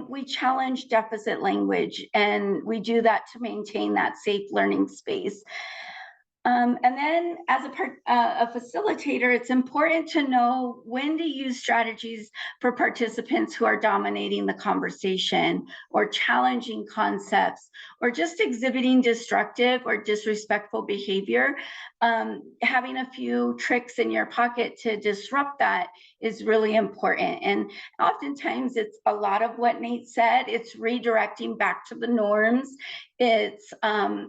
we challenge deficit language, and we do that to maintain that safe learning space. And then as a facilitator, it's important to know when to use strategies for participants who are dominating the conversation or challenging concepts or just exhibiting destructive or disrespectful behavior. Having a few tricks in your pocket to disrupt that is really important. And oftentimes it's a lot of what Nate said. It's redirecting back to the norms. It's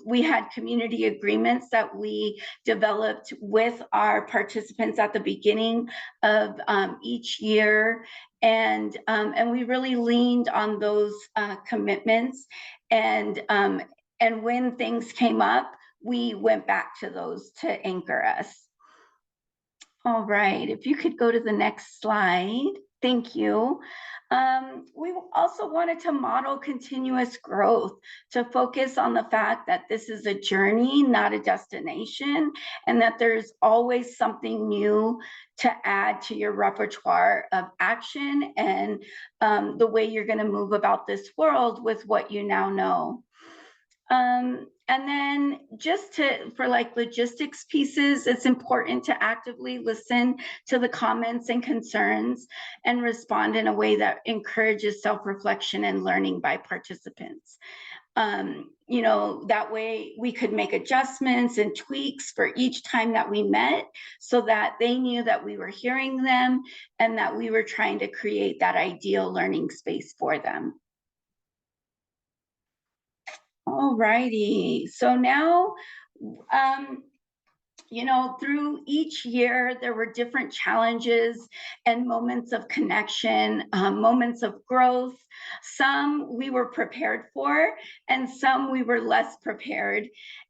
we had community agreements that we developed with our participants at the beginning of each year, and we really leaned on those commitments. And when things came up, we went back to those to anchor us. All right, if you could go to the next slide. Thank you. We also wanted to model continuous growth, to focus on the fact that this is a journey, not a destination, and that there's always something new to add to your repertoire of action and the way you're going to move about this world with what you now know. And then just for like logistics pieces, it's important to actively listen to the comments and concerns and respond in a way that encourages self-reflection and learning by participants. You know, that way we could make adjustments and tweaks for each time that we met so that they knew that we were hearing them and that we were trying to create that ideal learning space for them. All righty, so now, you know, through each year, there were different challenges and moments of connection, moments of growth. Some we were prepared for, and some we were less prepared.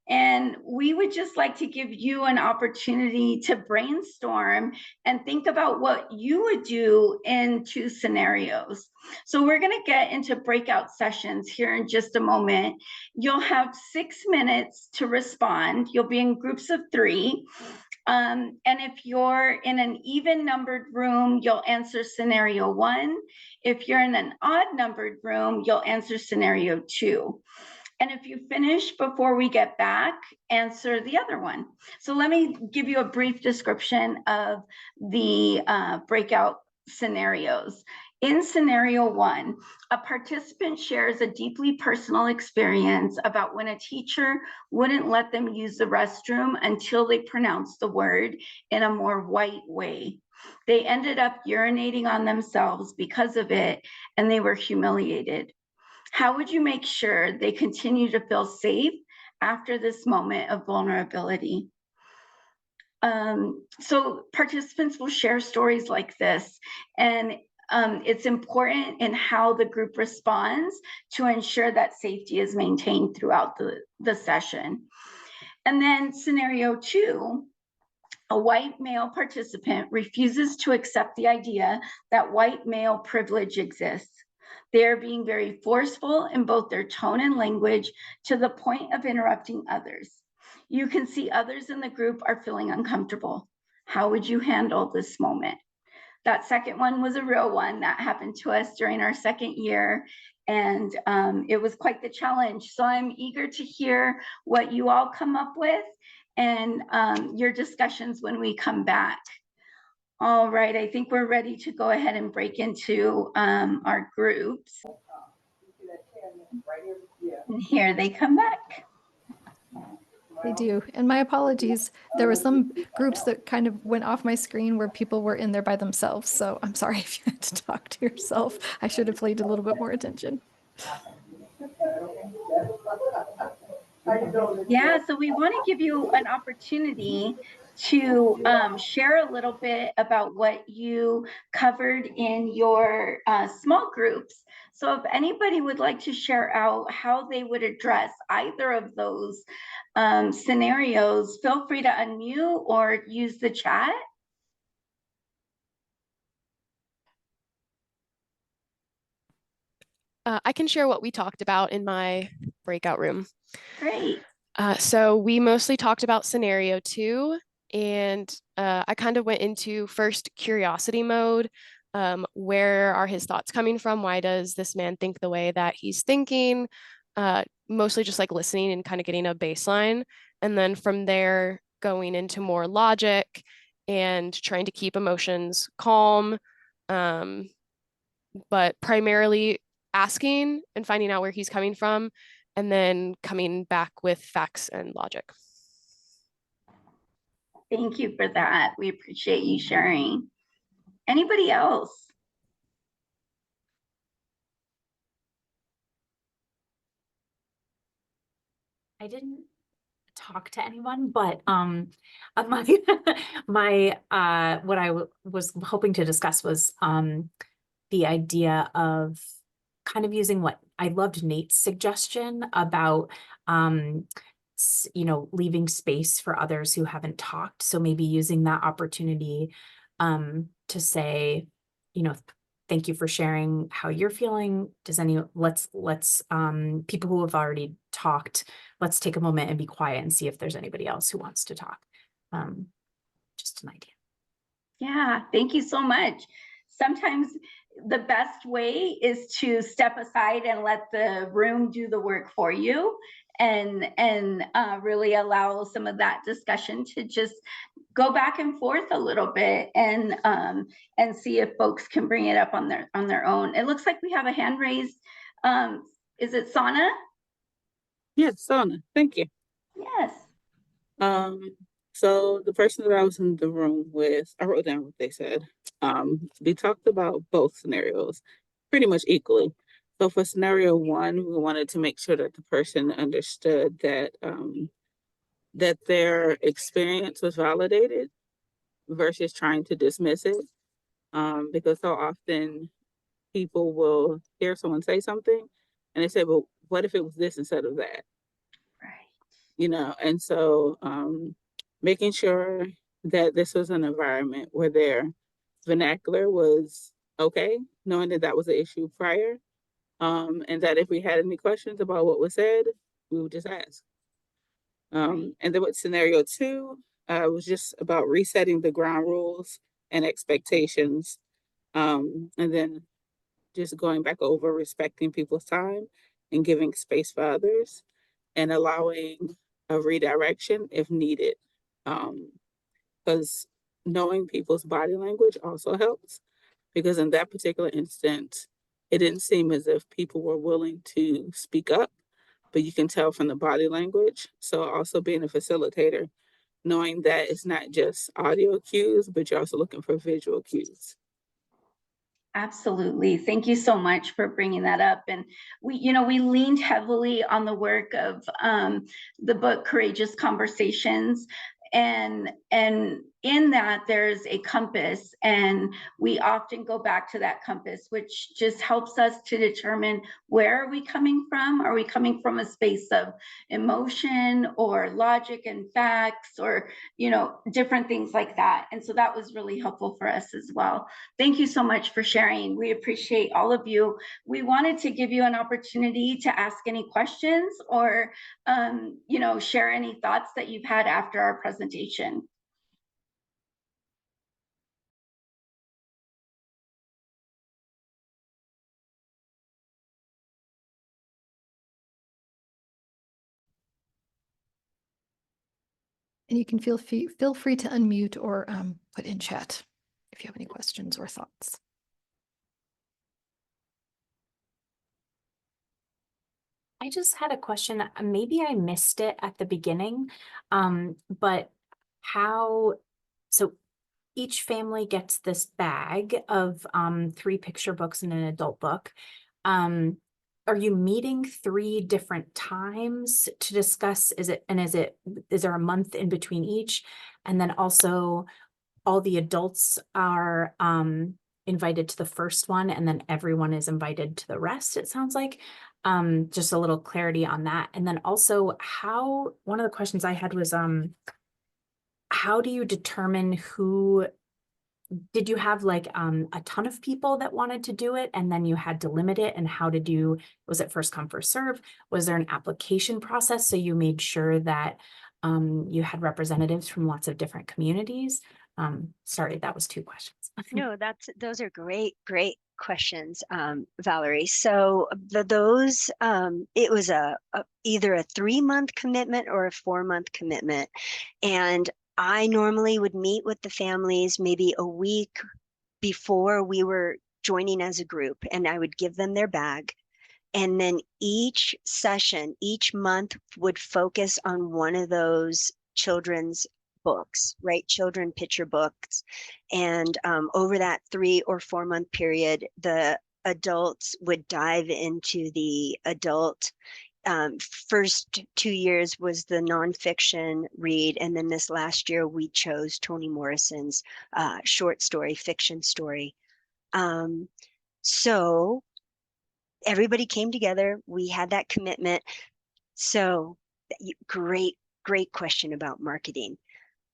And we would just like to give you an opportunity to brainstorm and think about what you would do in 2 scenarios. So we're going to get into breakout sessions here in just a moment. You'll have 6 minutes to respond. You'll be in groups of 3. And if you're in an even numbered room, you'll answer scenario 1. If you're in an odd numbered room, you'll answer scenario 2. And if you finish before we get back, answer the other one. So let me give you a brief description of the breakout scenarios. In scenario 1, a participant shares a deeply personal experience about when a teacher wouldn't let them use the restroom until they pronounced the word in a more white way. They ended up urinating on themselves because of it, and they were humiliated. How would you make sure they continue to feel safe after this moment of vulnerability? So participants will share stories like this, and it's important in how the group responds to ensure that safety is maintained throughout the session. And then scenario 2, a white male participant refuses to accept the idea that white male privilege exists. They are being very forceful in both their tone and language to the point of interrupting others. You can see others in the group are feeling uncomfortable. How would you handle this moment? That second one was a real one that happened to us during our second year, and it was quite the challenge. So I'm eager to hear what you all come up with and your discussions when we come back. All right, I think we're ready to go ahead and break into our groups. And here they come back. They do. And my apologies. There were some groups that kind of went off my screen where people were in there by themselves. So I'm sorry if you had to talk to yourself. I should have played a little bit more attention. Yeah, so we want to give you an opportunity to share a little bit about what you covered in your small groups. So if anybody would like to share out how they would address either of those scenarios, feel free to unmute or use the chat. I can share what we talked about in my breakout room. Great. So we mostly talked about scenario 2, and I kind of went into first curiosity mode. Where are his thoughts coming from? Why does this man think the way that he's thinking? Mostly just like listening and kind of getting a baseline. And then from there, going into more logic and trying to keep emotions calm. But primarily asking and finding out where he's coming from, and then coming back with facts and logic. Thank you for that. We appreciate you sharing. Anybody else? I didn't talk to anyone, but what I was hoping to discuss was the idea of kind of using what I loved Nate's suggestion about leaving space for others who haven't talked. So maybe using that opportunity to say, thank you for sharing how you're feeling. Let's people who have already talked, let's take a moment and be quiet and see if there's anybody else who wants to talk. Just an idea. Yeah, thank you so much. Sometimes the best way is to step aside and let the room do the work for you. and really allow some of that discussion to just go back and forth a little bit, and see if folks can bring it up on their own. It looks like we have a hand raised. Is it Sana? Yes, Sana, thank you. Yes. So the person that I was in the room with, I wrote down what they said. We talked about both scenarios pretty much equally. So for scenario one, we wanted to make sure that the person understood that that their experience was validated versus trying to dismiss it. Because so often people will hear someone say something and they say, well, what if it was this instead of that? Right. You know, and so making sure that this was an environment where their vernacular was okay, knowing that that was an issue prior, and that if we had any questions about what was said, we would just ask. And then with scenario two, was just about resetting the ground rules and expectations, and then just going back over respecting people's time and giving space for others and allowing a redirection if needed. Because knowing people's body language also helps, because in that particular instance, it didn't seem as if people were willing to speak up, but you can tell from the body language. So also being a facilitator, knowing that it's not just audio cues, but you're also looking for visual cues. Absolutely. Thank you so much for bringing that up. And we leaned heavily on the work of the book Courageous Conversations. And in that, there's a compass, and we often go back to that compass, which just helps us to determine where are we coming from. Are we coming from a space of emotion or logic and facts, or different things like that? And so that was really helpful for us as well. Thank you so much for sharing. We appreciate all of you. We wanted to give you an opportunity to ask any questions or share any thoughts that you've had after our presentation. And you can feel free to unmute or put in chat if you have any questions or thoughts. I just had a question. Maybe I missed it at the beginning, but so each family gets this bag of 3 picture books and an adult book. Are you meeting 3 different times to discuss? Is there a month in between each? And then also all the adults are invited to the first one, and then everyone is invited to the rest, it sounds like. Just a little clarity on that. And then also one of the questions I had was, how do you determine did you have like a ton of people that wanted to do it and then you had to limit it? And was it first come, first serve? Was there an application process? So you made sure that you had representatives from lots of different communities? Sorry, that was 2 questions. No, those are great questions, Valerie. So it was either a 3-month commitment or a 4-month commitment. And I normally would meet with the families maybe a week before we were joining as a group, and I would give them their bag. And then each session, each month would focus on one of those children's books, right? Children picture books. And over that 3 or 4 month period, the adults would dive into the adult. First 2 years was the nonfiction read. And then this last year, we chose Toni Morrison's short story, fiction story. So everybody came together. We had that commitment. So great question about marketing.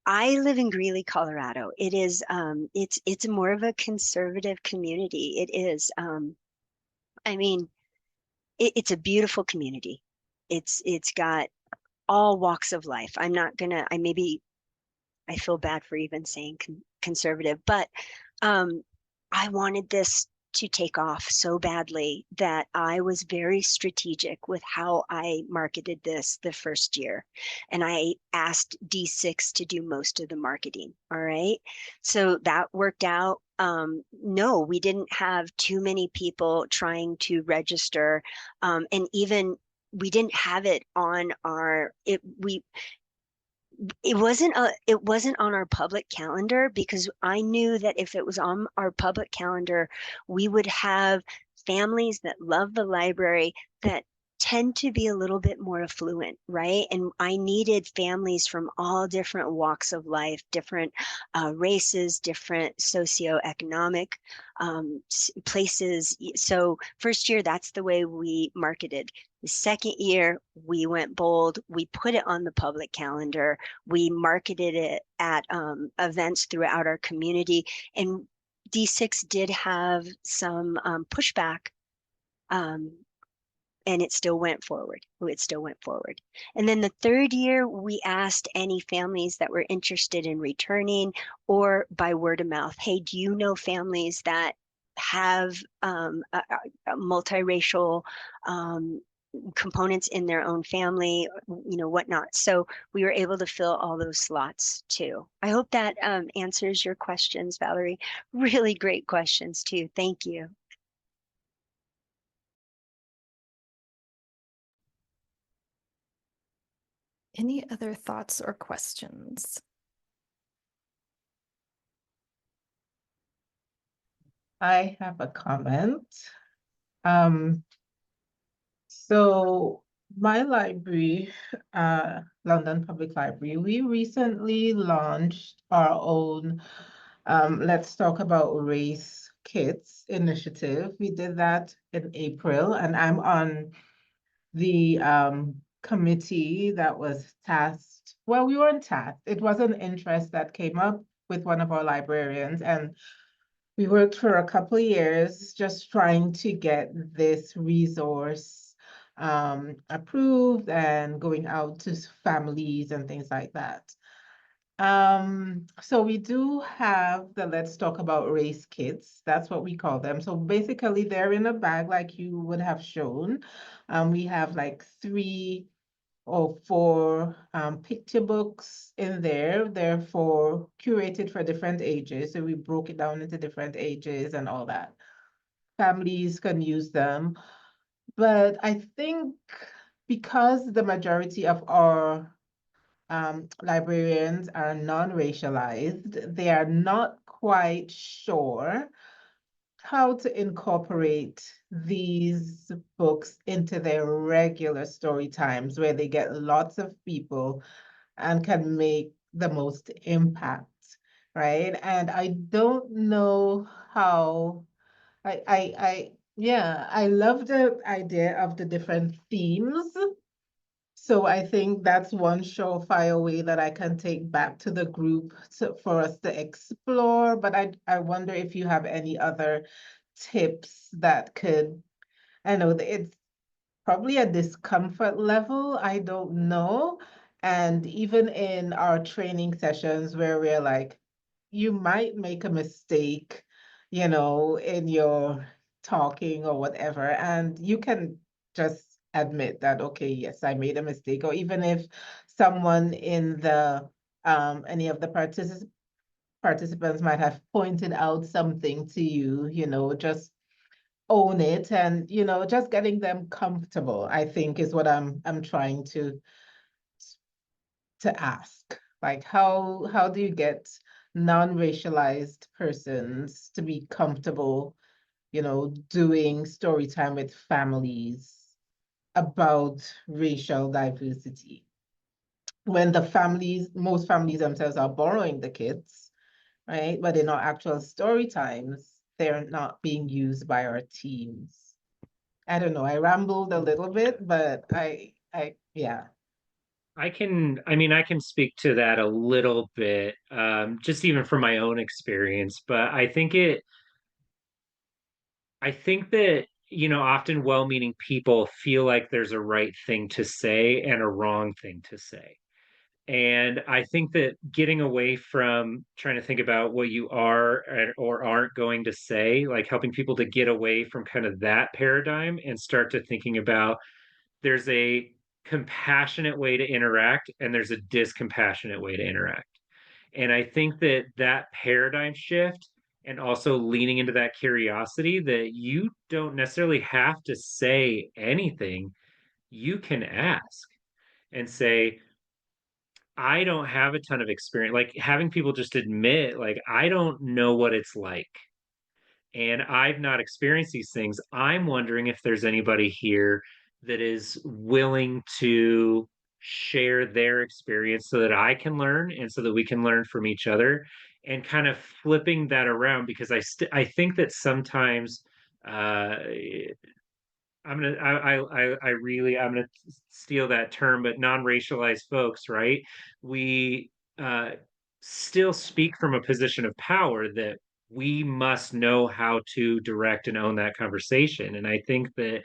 I live in Greeley, Colorado. It is, it's more of a conservative community. It is, it's a beautiful community. It's got all walks of life. I'm not gonna, I feel bad for even saying conservative, but I wanted this to take off so badly that I was very strategic with how I marketed this the first year. And I asked D6 to do most of the marketing. All right. So that worked out. No, we didn't have too many people trying to register. And even we didn't have it on our, it wasn't on our public calendar, because I knew that if it was on our public calendar, we would have families that love the library that tend to be a little bit more affluent, right? And I needed families from all different walks of life, different races, different socioeconomic places. So first year, that's the way we marketed. The second year, we went bold. We put it on the public calendar. We marketed it at events throughout our community. And D6 did have some pushback, and it still went forward. It still went forward. And then the third year, we asked any families that were interested in returning, or by word of mouth, hey, do you know families that have a multiracial components in their own family, whatnot. So we were able to fill all those slots too. I hope that answers your questions, Valerie. Really great questions too. Thank you. Any other thoughts or questions? I have a comment. So my library, London Public Library, we recently launched our own Let's Talk About Race Kits initiative. We did that in April, and I'm on the committee that was tasked. Well, we weren't tasked. It was an interest that came up with one of our librarians, and we worked for a couple of years just trying to get this resource approved and going out to families and things like that. So we do have the Let's Talk About Race kits. That's what we call them. So basically they're in a bag like you would have shown. We have like 3 or 4 picture books in there. They're curated for different ages. So we broke it down into different ages and all that. Families can use them. But I think because the majority of our librarians are non-racialized, they are not quite sure how to incorporate these books into their regular story times where they get lots of people and can make the most impact, right? And I don't know how, yeah, I love the idea of the different themes. So I think that's one surefire way that I can take back to the group for us to explore. But I wonder if you have any other tips that could, I know that it's probably a discomfort level, I don't know. And even in our training sessions where we're like, you might make a mistake, in your talking or whatever, and you can just admit that, okay, yes, I made a mistake. Or even if someone in the any of the participants might have pointed out something to you, just own it, and just getting them comfortable, I think, is what I'm trying to ask. Like, how do you get non-racialized persons to be comfortable, doing story time with families about racial diversity when most families themselves are borrowing the kits, right? But in our actual story times, they're not being used by our teams. I don't know, I rambled a little bit, but yeah. I can speak to that a little bit, just even from my own experience, but I think that, often well-meaning people feel like there's a right thing to say and a wrong thing to say. And I think that getting away from trying to think about what you are or aren't going to say, like helping people to get away from kind of that paradigm and start to thinking about there's a compassionate way to interact and there's a discompassionate way to interact. And I think that that paradigm shift and also leaning into that curiosity that you don't necessarily have to say anything, you can ask and say, I don't have a ton of experience. Like having people just admit, like, I don't know what it's like. And I've not experienced these things. I'm wondering if there's anybody here that is willing to share their experience so that I can learn and so that we can learn from each other and kind of flipping that around because I think that sometimes uh I'm gonna steal that term, but non-racialized folks, right? We uh, still speak from a position of power that we must know how to direct and own that conversation. And I think that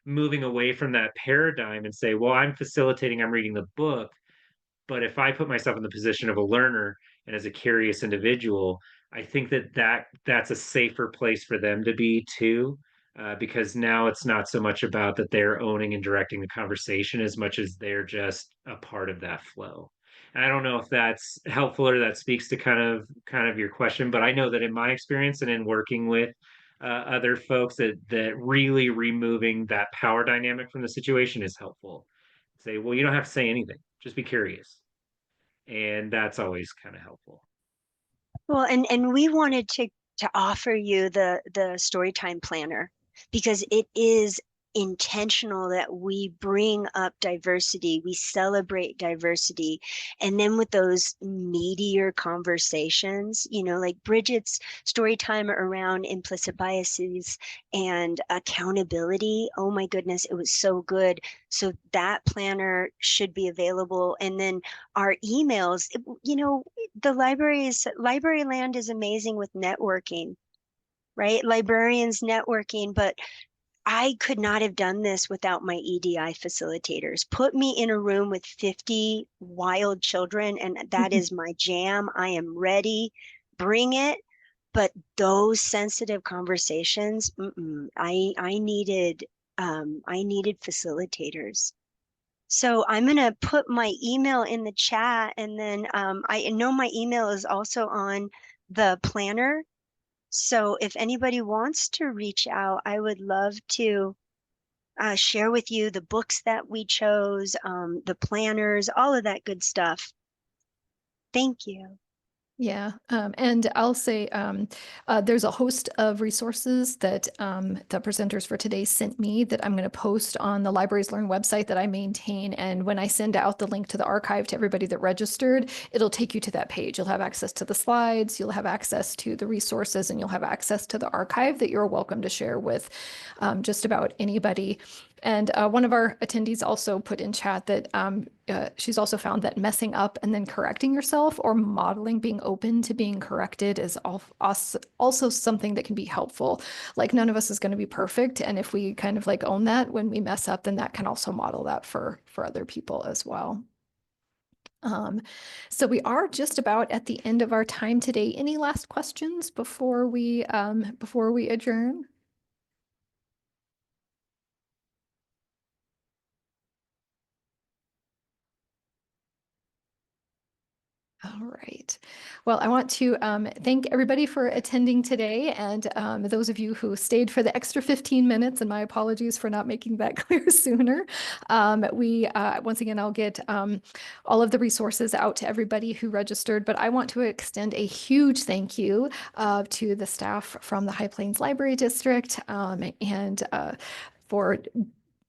moving away from that paradigm and say, well, I'm facilitating, I'm reading the book, but if I put myself in the position of a learner and as a curious individual, I think that that's a safer place for them to be too, because now it's not so much about that they're owning and directing the conversation as much as they're just a part of that flow. And I don't know if that's helpful or that speaks to kind of your question, but I know that in my experience and in working with other folks that really removing that power dynamic from the situation is helpful. Say, well, you don't have to say anything, just be curious, and that's always kind of helpful. Well, and we wanted to offer you the Storytime Planner because it is intentional that we bring up diversity, we celebrate diversity, and then with those meatier conversations, you know, like Bridget's story time around implicit biases and accountability. Oh my goodness, it was so good. So that planner should be available. And then our emails, you know, the library land is amazing with networking, right? Librarians networking, but I could not have done this without my EDI facilitators. Put me in a room with 50 wild children, and that is my jam. I am ready. Bring it. But those sensitive conversations, I needed facilitators. So I'm gonna put my email in the chat, and then I know my email is also on the planner. So if anybody wants to reach out, I would love to share with you the books that we chose, the planners, all of that good stuff. Thank you. Yeah, and I'll say there's a host of resources that the presenters for today sent me that I'm going to post on the Libraries Learn website that I maintain. And when I send out the link to the archive to everybody that registered, it'll take you to that page. You'll have access to the slides, you'll have access to the resources, and you'll have access to the archive that you're welcome to share with just about anybody. And one of our attendees also put in chat that she's also found that messing up and then correcting yourself or modeling being open to being corrected is also something that can be helpful. Like none of us is going to be perfect. And if we kind of like own that when we mess up, then that can also model that for other people as well. So we are just about at the end of our time today. Any last questions before we adjourn? All right. Well, I want to thank everybody for attending today, and those of you who stayed for the extra 15 minutes, and my apologies for not making that clear sooner. Once again, I'll get all of the resources out to everybody who registered, but I want to extend a huge thank you to the staff from the High Plains Library District and for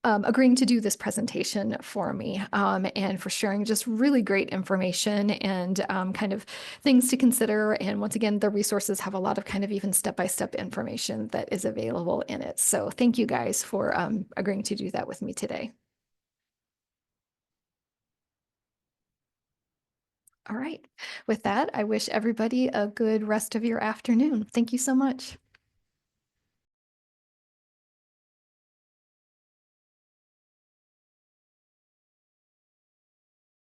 agreeing to do this presentation for me and for sharing just really great information and kind of things to consider. And once again, the resources have a lot of kind of even step-by-step information that is available in it. So thank you guys for agreeing to do that with me today. All right. With that, I wish everybody a good rest of your afternoon. Thank you so much.